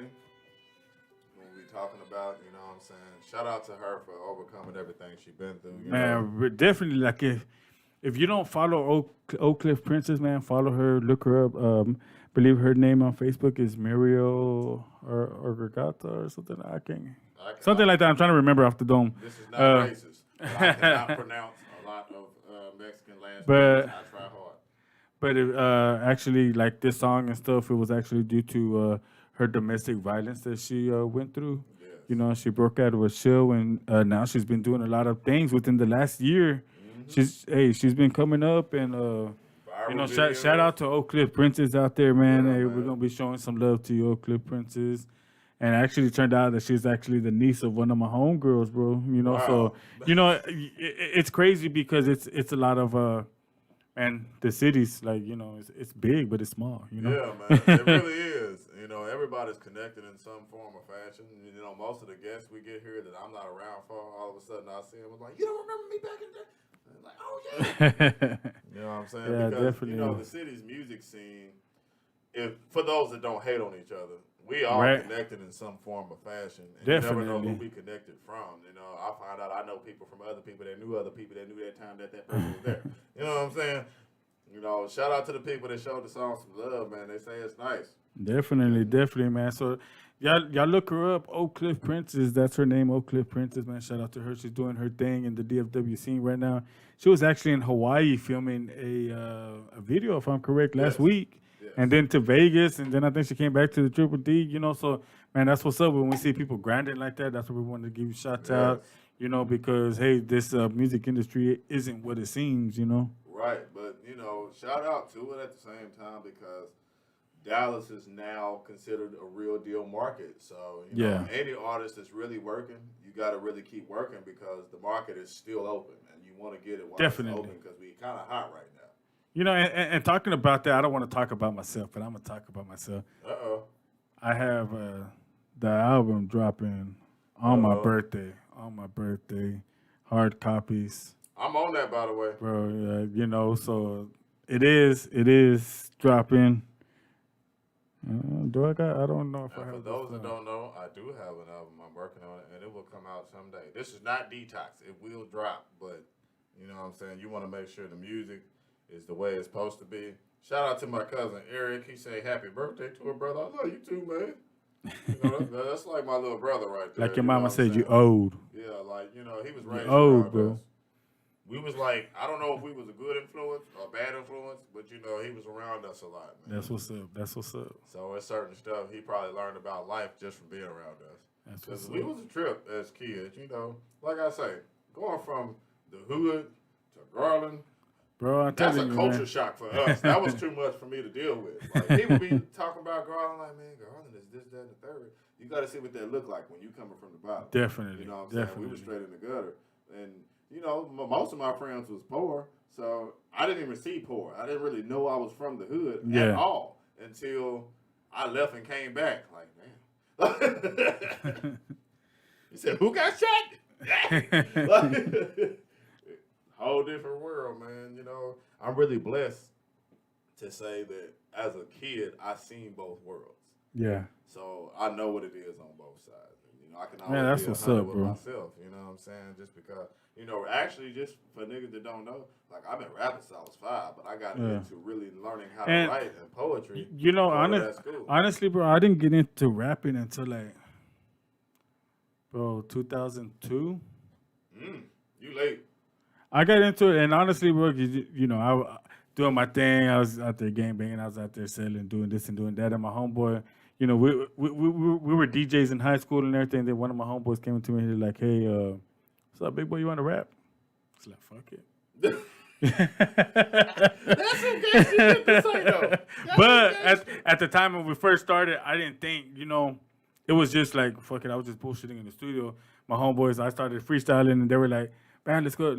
when we talking about, you know what I'm saying? Shout out to her for overcoming everything she's been through. You know? Man, we're definitely like if you don't follow Oak Cliff Princess, man, follow her, look her up. Believe her name on Facebook is Muriel or Regata or something. Something like that. I'm trying to remember off the dome. This is not racist. I cannot pronounce a lot of Mexican last names. I try hard. But it, actually, like this song and stuff, it was actually due to her domestic violence that she went through. Yes. You know, she broke out of a shell, and now she's been doing a lot of things within the last year. Mm-hmm. She's been coming up, and you know, shout out to Oak Cliff Princess out there, man. Yeah, hey, man. We're gonna be showing some love to you, Oak Cliff Princess. And actually turned out that she's actually the niece of one of my homegirls, bro. You know, Wow. so you know, it's crazy because it's a lot of and the city's like, you know, it's big but it's small. You know. Yeah, man, it really is. You know, everybody's connected in some form or fashion. You know, most of the guests we get here that I'm not around for, all of a sudden I see them, I'm like, you don't remember me back in the day? And I'm like, oh yeah. You know what I'm saying? Yeah, because definitely. you know, the city's music scene, if for those that don't hate on each other, we all Right. connected in some form or fashion. And Definitely. you never know who we connected from. You know, I find out I know people from other people that knew other people that knew that time that person was there. You know what I'm saying? You know, shout out to the people that showed the song some love, man. They say it's nice. Definitely, man. So y'all look her up, Oak Cliff Princess. That's her name, Oak Cliff Princess, man. Shout out to her. She's doing her thing in the DFW scene right now. She was actually in Hawaii filming a video, if I'm correct, last Yes. week. Yes. And then to Vegas, and then I think she came back to the Triple D, you know. So, man, that's what's up. When we see people grinding like that, that's what we want to give you shouts out, Yes. you know, because, hey, this music industry isn't what it seems, you know. Right, but you know, shout out to it at the same time because Dallas is now considered a real deal market. So you know, any artist that's really working, you got to really keep working because the market is still open, and you want to get it while Definitely. it's open because we kind of hot right now. You know, and talking about that, I don't want to talk about myself, but I'm going to talk about myself. I have the album dropping on my birthday. On my birthday. Hard copies. I'm on that, by the way. Bro, you know, so it is dropping. I don't know if I And for have those this, that don't know, I do have an album. I'm working on it, and it will come out someday. This is not Detox. It will drop, but you know what I'm saying? You want to make sure the music is the way it's supposed to be. Shout out to my cousin Eric. He say happy birthday to her brother. I love you too, man. You know, that's like my little brother right there. like your you know mama what I'm said, you saying? old. Yeah, like, you know, he was raised old, around bro. us. we was like, I don't know if we was a good influence or bad influence, but you know, he was around us a lot, man. That's what's up. That's what's up. So it's certain stuff he probably learned about life just from being around us. That's what's Because we up. was a trip as kids, you know. Like I say, going from the hood to Garland, Bro, I'm that's telling a you, culture man. shock for us. That was too much for me to deal with. Like, people be talking about Garland like, man, Garland is this, that, and the third. You got to see what that look like when you coming from the bottom. Definitely. You know what I'm saying? Definitely. We were straight in the gutter. And, you know, most of my friends was poor. So I didn't even see poor. I didn't really know I was from the hood at all until I left and came back. Like, damn. He said, who got shot? Whole different world, man. You know, I'm really blessed to say that as a kid, I seen both worlds. Yeah. So I know what it is on both sides. You know, I can Man, always that's be what's 100 up, with bro. myself. You know what I'm saying? Just because, you know, actually, just for niggas that don't know, like I've been rapping since I was 5, but I got into really learning how to And, write and poetry. You know, going to that school. honestly, bro, I didn't get into rapping until like, bro, 2002. You late. I got into it, and honestly, bro, you know, I doing my thing. I was out there gang banging. I was out there selling, doing this and doing that. And my homeboy, you know, we were DJs in high school and everything. Then one of my homeboys came to me and he was like, "Hey, what's up, big boy? You want to rap?" I was like, "Fuck it." That's some gay shit to say, though. But at the time when we first started, I didn't think, you know, it was just like, fuck it, I was just bullshitting in the studio. My homeboys, I started freestyling, and they were like, man, let's go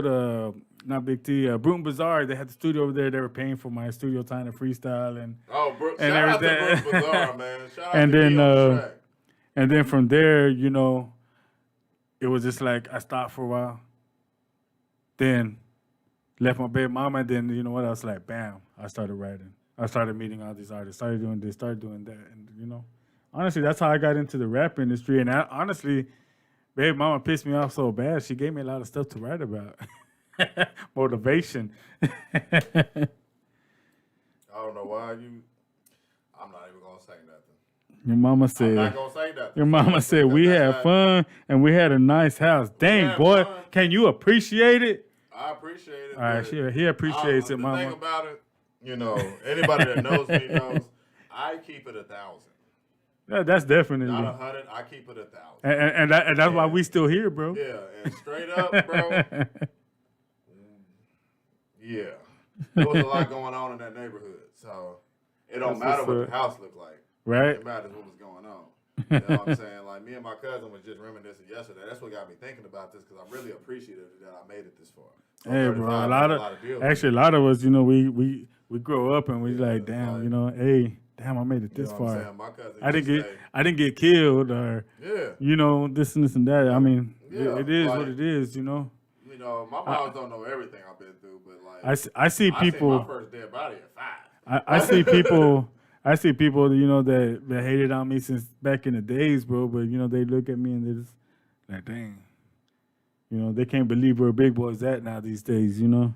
to not Big T, Bruton Bazaar. They had the studio over there. They were paying for my studio time to freestyle and shout out to everything. Bruton Bazaar, man. Shout out And to then me on the track. and then from there, you know, it was just like I stopped for a while. Then left my baby mama, and then you know what? I was like, bam, I started writing. I started meeting all these artists, started doing this, started doing that, and you know, honestly, that's how I got into the rap industry. And honestly, baby mama pissed me off so bad. She gave me a lot of stuff to write about. Motivation. I don't know why I'm not even gonna say nothing. Your mama I'm said. not gonna say nothing. Your mama said we had fun and we had a nice house. Dang, had boy, fun. can you appreciate it? I appreciate it. All right, but he appreciates it, the mama. thing about it, you know, anybody that knows me knows I keep it 1,000. Yeah, that's definitely. Not 100. I keep it 1,000. And that's why we still here, bro. Yeah, and straight up, bro. Yeah, there was a lot going on in that neighborhood, so it don't That's matter what's what up. the house looked like. Right? It matters what was going on. You know what I'm saying? Like, me and my cousin was just reminiscing yesterday. That's what got me thinking about this, because I'm really appreciative that I made it this far. So Hey, bro, 35 a lot is of deals. actually a lot of us, you know, we grow up and we Yeah, like, damn, like- you know, hey, damn, I made it You this know what I'm far. saying? My cousin I didn't get killed or yeah. you know this and this and that. I mean, Yeah, it is like- what it is, you know. You know, my moms don't know everything I've been through, but like I see I seen my people. first dead body at 5. I see people. I see people, you know, that hated on me since back in the days, bro. But you know, they look at me and they just like, dang, you know, they can't believe where big boys at now these days, you know.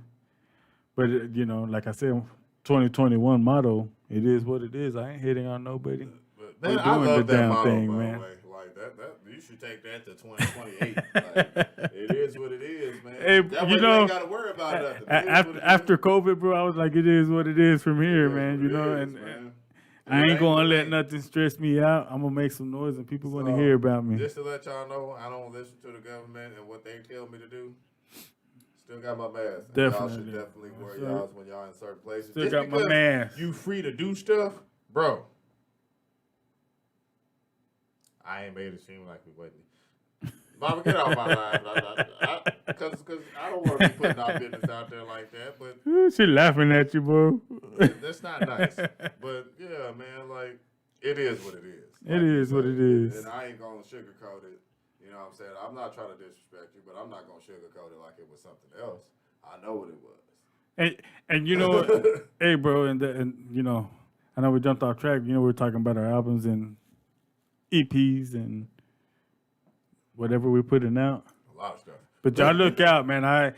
But you know, like I said, 2021 motto, it is what it is. I ain't hating on nobody. But We're man, I doing love the that damn motto, thing, by man. the way. Like that you should take that to 2028. Like, it is what it is, man. Hey, that you way know, you ain't gotta worry about nothing. It is what it After is. COVID, bro, I was like, it is what it is from here, It is man. what You it know, is, and man. I It ain't gonna what it let ain't. nothing stress me out. I'm gonna make some noise, and people gonna So, hear about me. Just to let y'all know, I don't listen to the government and what they tell me to do. Still got my mask. And Y'all Definitely. should definitely wear Sure. y'all's when y'all in certain places. Still Just got my because mask. You free to do stuff, bro. I ain't made it seem like we wasn't. Mama, get off my line. Because I don't want to be putting our business out there like that. But She laughing at you, bro. that's not nice. But yeah, man, like it is what it is. It Like you is what said. it is. And I ain't gonna sugarcoat it. You know what I'm saying? I'm not trying to disrespect you, but I'm not gonna sugarcoat it like it was something else. I know what it was. And you know, hey, bro, and you know, I know we jumped off track. You know, we were talking about our albums and EPs and whatever we're putting out. A lot of stuff. But y'all look out, man.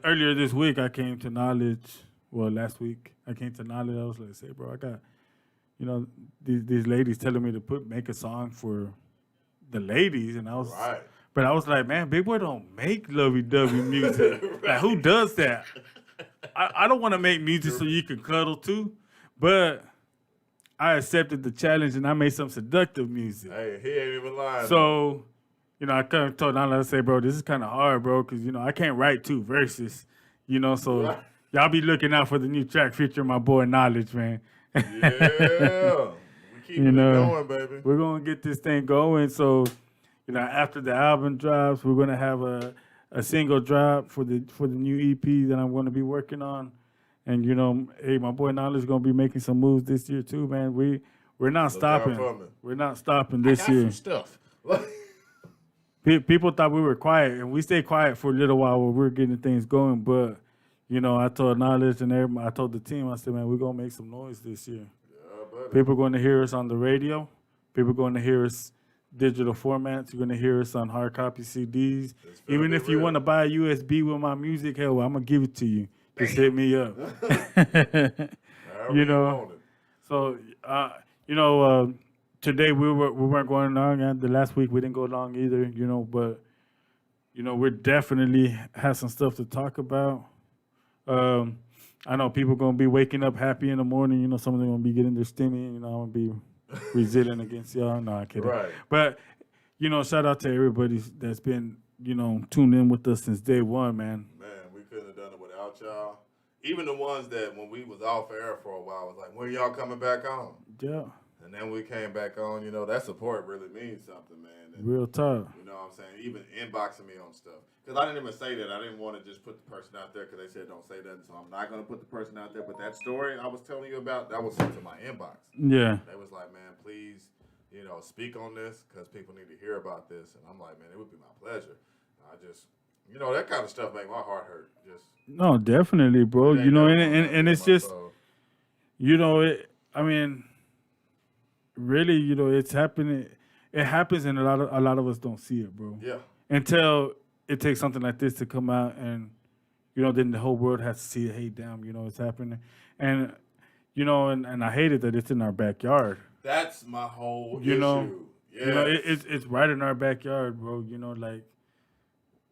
Earlier this week I came to knowledge. Well, last week I came to knowledge. I was like, say, bro, I got, you know, these ladies telling me to make a song for the ladies, and I was Right. But I was like, man, Big Boy don't make lovey-dovey music. Like, who does that? I don't want to make music so you can cuddle too, but I accepted the challenge and I made some seductive music. Hey, he ain't even lying. So, I kind of told Nala, I say, bro, this is kind of hard, bro, because, I can't write 2 verses, so y'all be looking out for the new track featuring my boy Knowledge, man. Yeah. We keep it going, baby. We're going to get this thing going. So, after the album drops, we're going to have a single drop for the new EP that I'm going to be working on. And, hey, my boy Knowledge is going to be making some moves this year too, man. We're not stopping. We're not stopping this year. Some stuff. People thought we were quiet, and we stayed quiet for a little while while we were getting things going. But, I told Knowledge and everybody, I told the team, I said, man, we're going to make some noise this year. Yeah, People are going to hear us on the radio. People are going to hear us digital formats. You're going to hear us on hard copy CDs. Even if you want to buy a USB with my music, hell, I'm going to give it to you. Just hit me up. So, today we weren't going long. And the last week we didn't go long either, but, we're definitely have some stuff to talk about. I know people going to be waking up happy in the morning. Some of them going to be getting their stimmy. I'm going to be resilient against y'all. No, I'm kidding. Right. But, shout out to everybody that's been, tuned in with us since day one, man. Man, we couldn't have done it without y'all. Even the ones that when we was off air for a while was like, when y'all coming back on? Yeah. And then we came back on, that support really means something, man. And, Real tough. You know what I'm saying? Even inboxing me on stuff. Because I didn't even say that. I didn't want to just put the person out there because they said don't say that. So I'm not going to put the person out there. But that story I was telling you about, that was sent to my inbox. Yeah. They was like, man, please, speak on this because people need to hear about this. And I'm like, man, it would be my pleasure. I just, that kind of stuff make my heart hurt. Just No, definitely, bro. And it's just, really, it's happening. It happens, and a lot of us don't see it, bro. Yeah. Until it takes something like this to come out, and then the whole world has to see it. Hey, damn, it's happening, and and I hate it that it's in our backyard. That's my whole issue. Yeah. It's right in our backyard, bro. Like,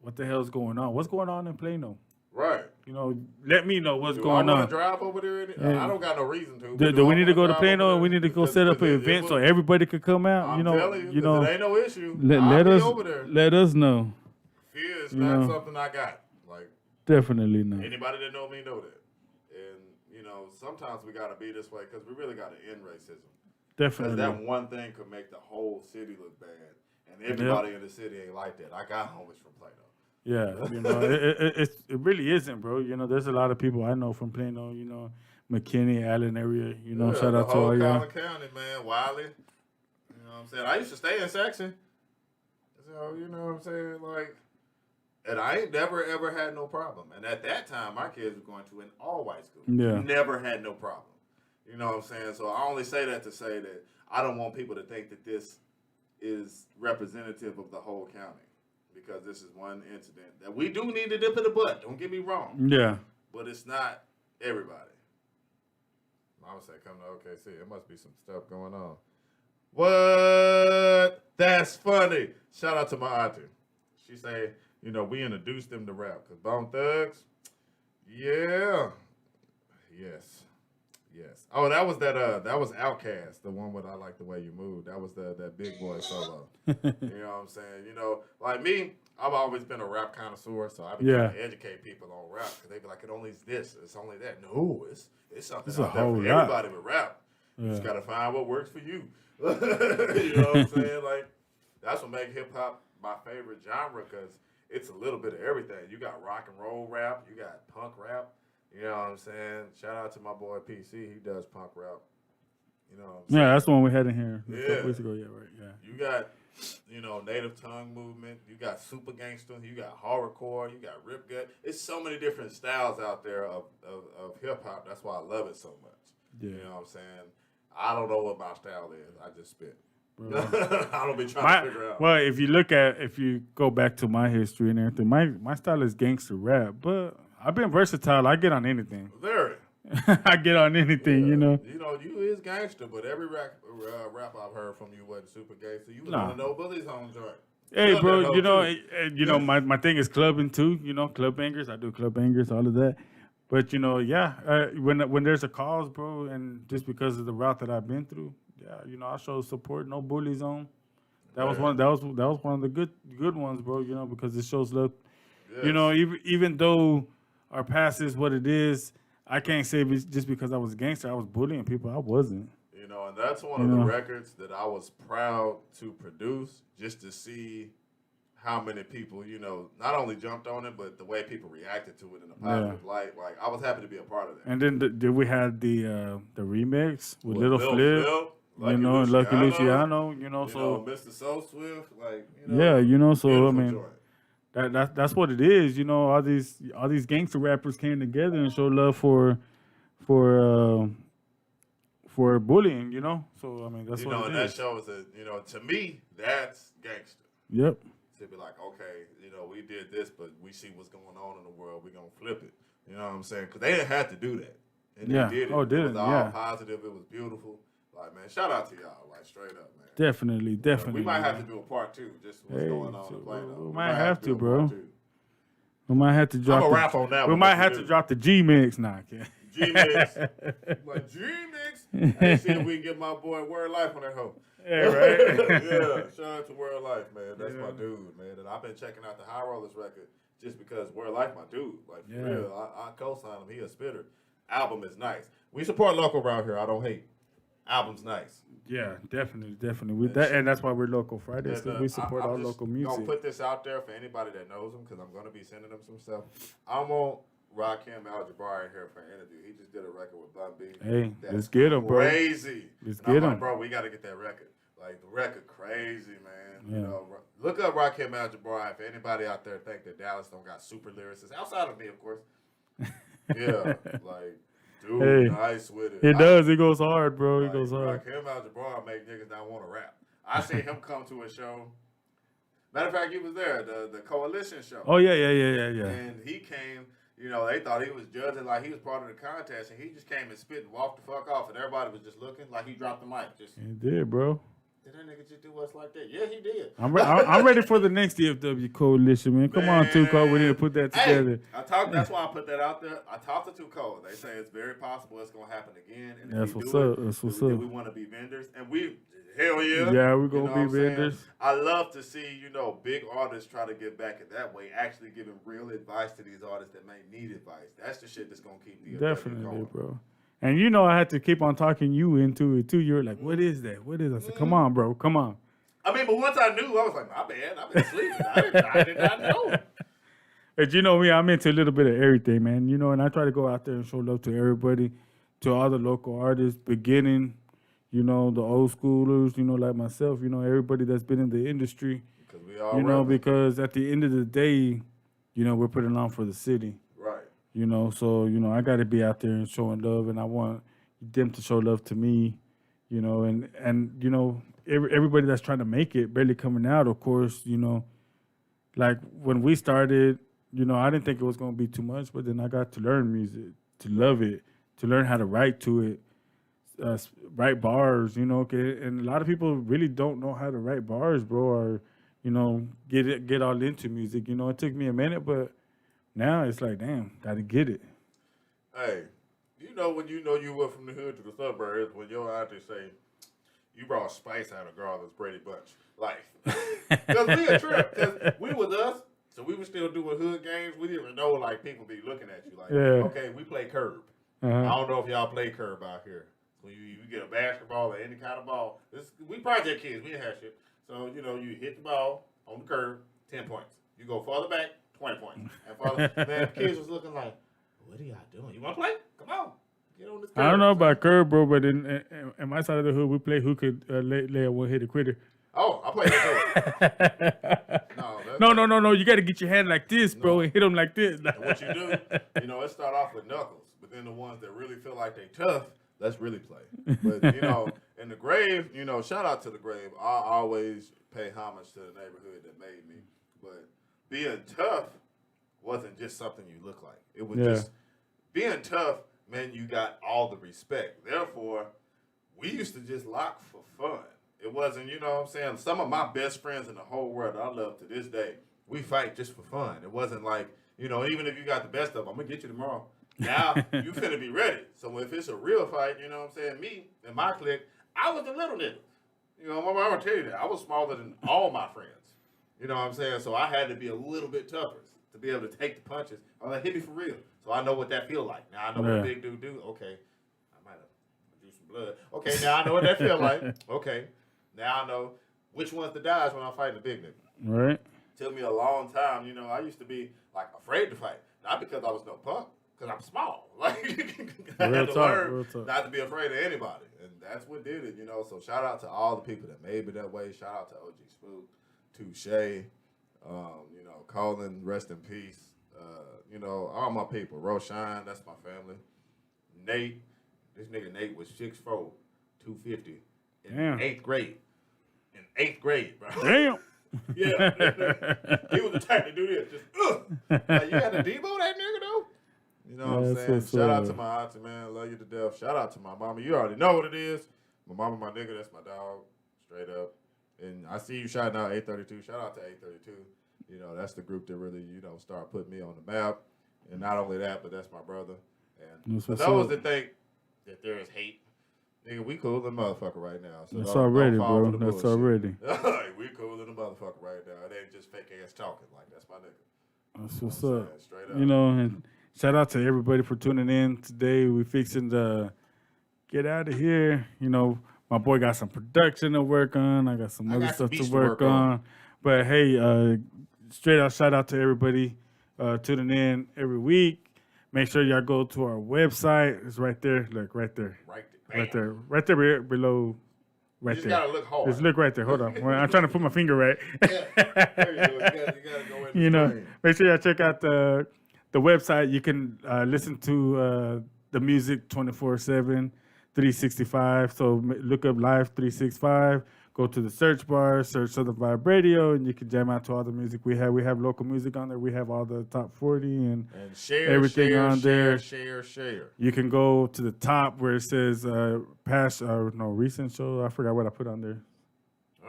what the hell's going on? What's going on in Plano? Right. Let me know what's do going I on. Want to drive over there? Yeah. I don't got no reason to. Do we need to go to Plano and we need to go set up an event so everybody could come out? I'm telling you, it ain't no issue. Let I'll us be over there. let us know. Fear is not something I got. Like definitely not. Anybody that know me know that. And sometimes we gotta be this way because we really gotta end racism. Definitely. Because that one thing could make the whole city look bad, and everybody in the city ain't like that. I got homies from Plano. Yeah, it really isn't, bro. There's a lot of people I know from Plano, McKinney, Allen area, shout out to all y'all. County, man, Wiley. You know what I'm saying? I used to stay in Saxon. So, you know what I'm saying? Like, and I ain't never, ever had no problem. And at that time, my kids were going to an all-white school. Yeah. Never had no problem. You know what I'm saying? So I only say that to say that I don't want people to think that this is representative of the whole county. Because this is one incident that we do need to dip in the butt. Don't get me wrong. Yeah. But it's not everybody. Mama said, come to OKC. There must be some stuff going on. What? That's funny. Shout out to my auntie. She said, we introduced them to rap. Because Bone Thugs, yeah. Yes. Oh, that was Outkast, the one with I Like the Way You Move. That was that Big Boy solo. You know what I'm saying? Like me, I've always been a rap connoisseur, so I be trying to educate people on rap because they be like, it only is this, it's only that. No, it's something out there for everybody with rap. Yeah. You just gotta find what works for you. You know what I'm saying? Like, that's what makes hip hop my favorite genre because it's a little bit of everything. You got rock and roll rap, you got punk rap. You know what I'm saying? Shout out to my boy PC. He does punk rap. You know what I'm saying? Yeah, that's the one we had in here a couple weeks ago. Yeah, right. Yeah. You got, native tongue movement. You got super gangster. You got horrorcore. You got rip gut. It's so many different styles out there of hip hop. That's why I love it so much. Yeah. You know what I'm saying? I don't know what my style is. I just spit. I don't be trying to figure out. Well, if you go back to my history and everything, my style is gangster rap, but I've been versatile. I get on anything. Very. I get on anything, You is gangster, but every rap I've heard from you wasn't super gangster. You was on the No Bullies home joint. Hey, Love bro, that hoe, you know, too. my thing is clubbing too. You know, club bangers. I do club bangers, all of that. But you know, yeah, when there's a cause, bro, and just because of the route that I've been through, yeah, you know, I show support. No bully zone. That was Man. that was one of the good ones, bro. You know, because it shows love. You know, Yes. even though our past is what it is, I can't say just because I was a gangster, I was bullying people. I wasn't. You know, and that's one You of the know. records that I was proud to produce, just to see how many people, you know, not only jumped on it, but the way people reacted to it in a positive light. Like, I was happy to be a part of that. And then did we had the remix with With Little Lil Flip, Flip, you Lucky know, and Lucky Luciano, Luciano, you know, you so know, Mr. So Swift, like, you know, yeah, you know, so I beautiful mean joint. that's what it is, you know. All these gangster rappers came together and showed love for uh, for bullying, you know. So I mean that's You what know, it and that is. shows that, you know, to me, that's gangster. Yep. To be like, okay, you know, we did this, but we see what's going on in the world. We're going to flip it. You know what I'm saying? Because they didn't have to do that. And Yeah. they did it. Oh, It did was it? all Yeah. positive. It was beautiful. Like, man, shout out to y'all. Like, straight up, man. Definitely, You know, definitely. we might have to do a part two, just what's Hey, going on so in Plano. we might have to, do a bro. part two. We might have to drop. I'ma rap on that We one might if we have do. to drop the G mix now. G-Mix. Like, G-Mix. Hey, see if we can get my boy Word Life on that hoe. Yeah, right. Yeah, shout out to Word Life, man. That's my dude, man. And I've been checking out the High Rollers record just because Word Life my dude. Like, for Yeah. real, I co-sign him. He a spitter. Album is nice. We support local around here. I don't hate. Album's nice. Yeah, definitely. With that, and that's why we're local Fridays, And, because we support I'm all just local gonna music. put this out there for anybody that knows him, because I'm gonna be sending him some stuff. I want Rakim Al-Jabbar here for an interview. He just did a record with Bun B. Hey, That's let's get him, bro. Crazy. Let's And I'm get like, him. bro, we got to get that record. Like, the record crazy, man. Yeah. You know, look up Rakim Al-Jabbar if anybody out there think that Dallas don't got super lyricists outside of me, of course. Yeah, like, dude, Hey, nice with it. It does. It goes hard, bro. It goes hard. Rakim Al-Jabbar make niggas not want to rap. I seen him come to a show. Matter of fact, he was there, the Coalition show. Oh yeah. And he came, you know, they thought he was judging like he was part of the contest, and he just came and spit and walked the fuck off, and everybody was just looking like he dropped the mic. Just, It did, bro. did that nigga just do us like that? Yeah, he did. I'm ready for the next DFW coalition, man. Come on, Tuco. We need to put that together. Hey, that's why I put that out there. I talked to Tuco. They say it's very possible it's gonna happen again. And That's if we what's do up. it, That's what's we up. want to be vendors, and we hell yeah. Yeah, we You gonna know be what I'm saying? vendors. I love to see, you know, big artists try to get back in that way, actually giving real advice to these artists that may need advice. That's the shit that's gonna keep the Definitely, going. bro. And you know, I had to keep on talking you into it too. You're like, what is that? What is that? I said, come on, bro. Come on. I mean, but once I knew, I was like, my bad. I've been sleeping. I did not know. But you know me, I'm into a little bit of everything, man. You know, and I try to go out there and show love to everybody, to all the local artists, beginning, you know, the old schoolers, you know, like myself, you know, everybody that's been in the industry. Because we all You know, rappers. because at the end of the day, you know, we're putting on for the city. Right. You know, so, you know, I got to be out there and showing love, and I want them to show love to me, you know, and you know, everybody that's trying to make it, barely coming out, of course, you know, like when we started, you know, I didn't think it was going to be too much, but then I got to learn music, to love it, to learn how to write to it, write bars, you know, and a lot of people really don't know how to write bars, bro, or, you know, get all into music. You know, it took me a minute, but now it's like, damn, got to get it. Hey, you know when you went from the hood to the suburbs, when your auntie say, you brought spice out of Garland's Brady Bunch. Like, because we a trip. Because we was us, so we were still doing hood games. We didn't even know, like, people be looking at you. Like, Yeah. okay, we play curb. Uh-huh. I don't know if y'all play curb out here. When you get a basketball or any kind of ball, we project kids. We didn't have shit. So, you know, you hit the ball on the curb, 10 points. You go farther back, 20 points. And farther, man, the kids was looking like, what are y'all doing? You want to play? Come on. Get on this curb. I don't know about curb, bro, but in my side of the hood, we play who could lay a one-hitter quitter. Oh, I played that too. No. You got to get your hand like this, bro, and hit them like this. And what you do, you know, it start off with knuckles, but then the ones that really feel like they tough, let's really play. But, you know, in the grave, you know, shout out to the grave. I always pay homage to the neighborhood that made me. But being tough wasn't just something you look like. It was just being tough meant you got all the respect. Therefore, we used to just lock for fun. It wasn't, you know what I'm saying? Some of my best friends in the whole world that I love to this day, we fight just for fun. It wasn't like, you know, even if you got the best of them, I'm going to get you tomorrow. Now, you finna be ready. So if it's a real fight, you know what I'm saying? Me and my clique, I was the little nigga. You know, I'm going to tell you that. I was smaller than all my friends. You know what I'm saying? So I had to be a little bit tougher to be able to take the punches. I'm like, hit me for real. So I know what that feel like. Now I know what a big dude do. Okay. I might have drew some blood. Okay, now I know what that feel like. Okay. Now I know which one's the dies when I'm fighting a big nigga. Right. Took me a long time. You know, I used to be like afraid to fight. Not because I was no punk, because I'm small. Like I had to learn not to be afraid of anybody. And that's what did it, you know. So shout out to all the people that made me that way. Shout out to OG Spook, Touche, you know, Colin, rest in peace. You know, all my people. Roshan, that's my family. Nate, this nigga Nate was 6'4", 250 in 8th grade. In 8th grade, bro. Damn. Yeah. He was the type to do this. Just, like, you had to debo that nigga, though? You know what I'm saying? Shout out to my auntie, man. Love you to death. Shout out to my mama. You already know what it is. My mama, my nigga, that's my dog. Straight up. And I see you shouting out 832. Shout out to 832. You know, that's the group that really, you know, started putting me on the map. And not only that, but that's my brother. And for those that think that there is hate, nigga, we cool than motherfucker right now. So that's already, bro. That's already. We cool than a motherfucker right now. It ain't just fake ass talking. Like, that's my nigga. That's what's up. Straight up. You know, and shout out to everybody for tuning in today. We fixing to get out of here. You know, my boy got some production to work on. I got some other stuff to work on. But hey, straight out shout out to everybody tuning in every week. Make sure y'all go to our website. It's right there. Look, right there. Right there below. Right you just there. gotta look hard. Just look right there. Hold on. I'm trying to put my finger right. Yeah. There you go. You gotta go in the You know, screen. make sure y'all check out the website. You can listen to the music 24/7, 365. So look up Live 365. Go to the search bar, search Southern Vibe Radio, and you can jam out to all the music we have. We have local music on there. We have all the top 40 and share everything on there. Share. You can go to the top where it says recent show. I forgot what I put on there.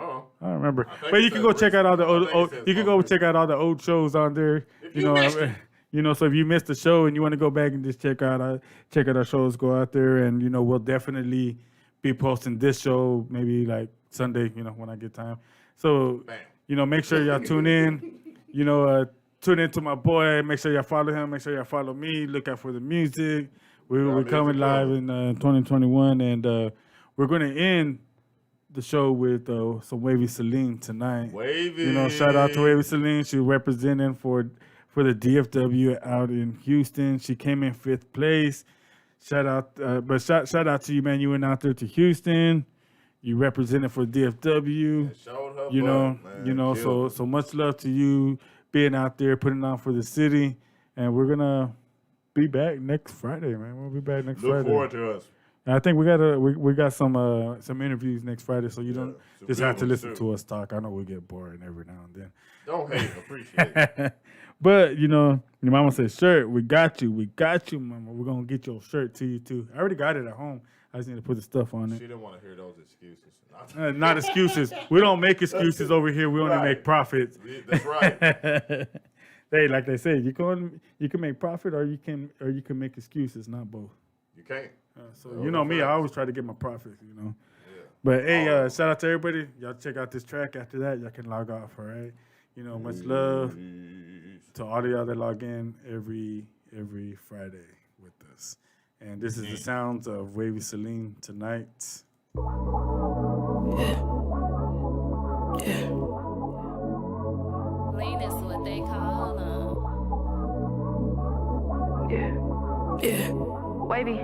Oh, I don't remember. But you can go check out all the old. You can go check out all the old shows on there. You know, so if you missed the show and you want to go back and just check out our shows, go out there, and you know we'll definitely be posting this show maybe like Sunday. You know, when I get time. So you know, make sure y'all tune in. You know, tune in to my boy. Make sure y'all follow him. Make sure y'all follow me. Look out for the music. We're coming live in 2021, and we're going to end the show with some Wavy Celine tonight. Wavy. You know, shout out to Wavy Celine. She's representing for the DFW out in Houston. She came in 5th place. Shout out to you, man. You went out there to Houston. You represented for DFW. Showed her you know, butt, man. you know. So much love to you being out there, putting on for the city, and we're gonna be back next Friday, man. We'll be back next Friday. Look forward to us. And I think we got some interviews next Friday, so you don't just have to listen to us talk. I know we get boring every now and then. Don't hate, appreciate it. But you know, your mama said, "Shirt, we got you, mama. We're gonna get your shirt to you too." I already got it at home. I just need to put the stuff on it. She didn't want to hear those excuses. Not excuses. We don't make excuses over here. We only make profits. That's right. Hey, like they say, you can make profit or you can make excuses, not both. You can't. So you know me, I always try to get my profit, you know. Yeah. But hey, shout out to everybody. Y'all check out this track. After that, y'all can log off, all right? You know, much love to all of y'all that log in every Friday with us. And this is the sounds of Wavy Celine tonight. Lean is what they call Wavy.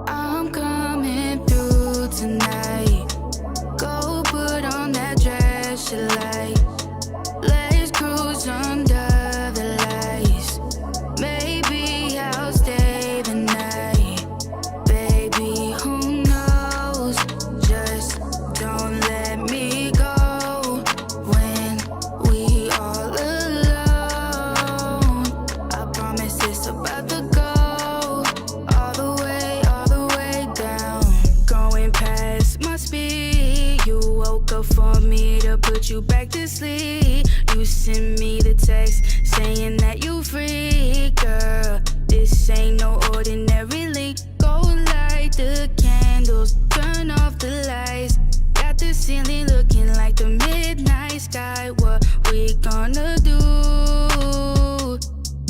I'm coming through tonight. Go put on that dress you like. Let's cruise under the lights. Maybe I'll stay the night. Baby, who knows? Just don't let me go when we all alone. I promise it's about to go off woke up for me to put you back to sleep. You send me the text saying that you free, girl. This ain't no ordinary link. Go light the candles, turn off the lights. Got the ceiling looking like the midnight sky. What we gonna do?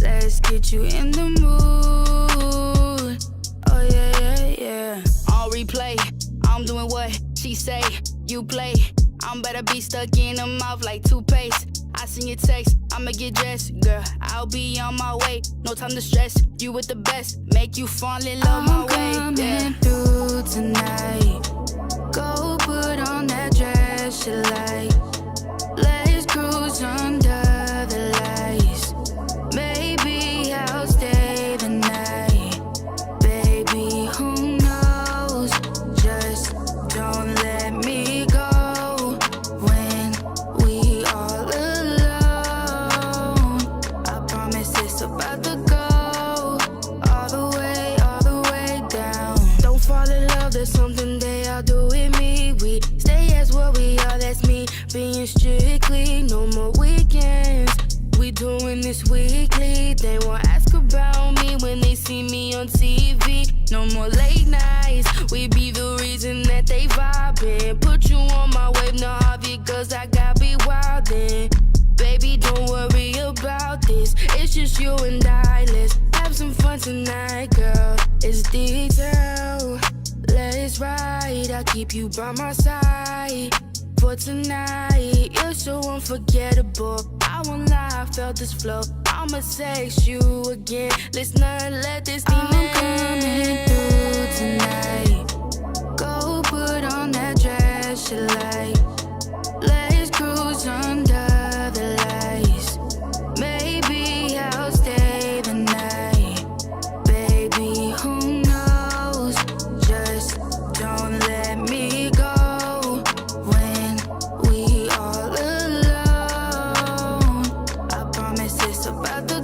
Let's get you in the mood. Oh yeah, yeah, yeah. On replay, I'm doing what she say. You play, I'm better be stuck in her mouth like toothpaste. I seen your text, I'ma get dressed, girl. I'll be on my way. No time to stress. You with the best, make you fall in love my way. I'm Yeah. coming through tonight. Go put on that dress you like. Let's cruise under the lights. Maybe I'll stay the night. Baby, who knows? Just don't let me go when we all alone. I promise it's about to go all the way down. Don't fall in love, there's something they all do with me. We stay as what we are, that's me being strictly. No more weekends, we doing this weekly. They won't ask about me when they see me on TV. No more late nights, we be the reason that they vibing. Put you on my wave, now obvious, cause I got be wildin'. Baby, don't worry about this, it's just you and I. Let's have some fun tonight, girl. It's detail, let's ride. I'll keep you by my side for tonight. You're so unforgettable, I won't lie, I felt this flow. I'ma text you again, let's not let this thing I'm coming through tonight. Go put on that dress you like. Let's cruise under the lights. Maybe I'll stay the night. Baby, who knows? Just don't let me go when we all alone. I promise it's about to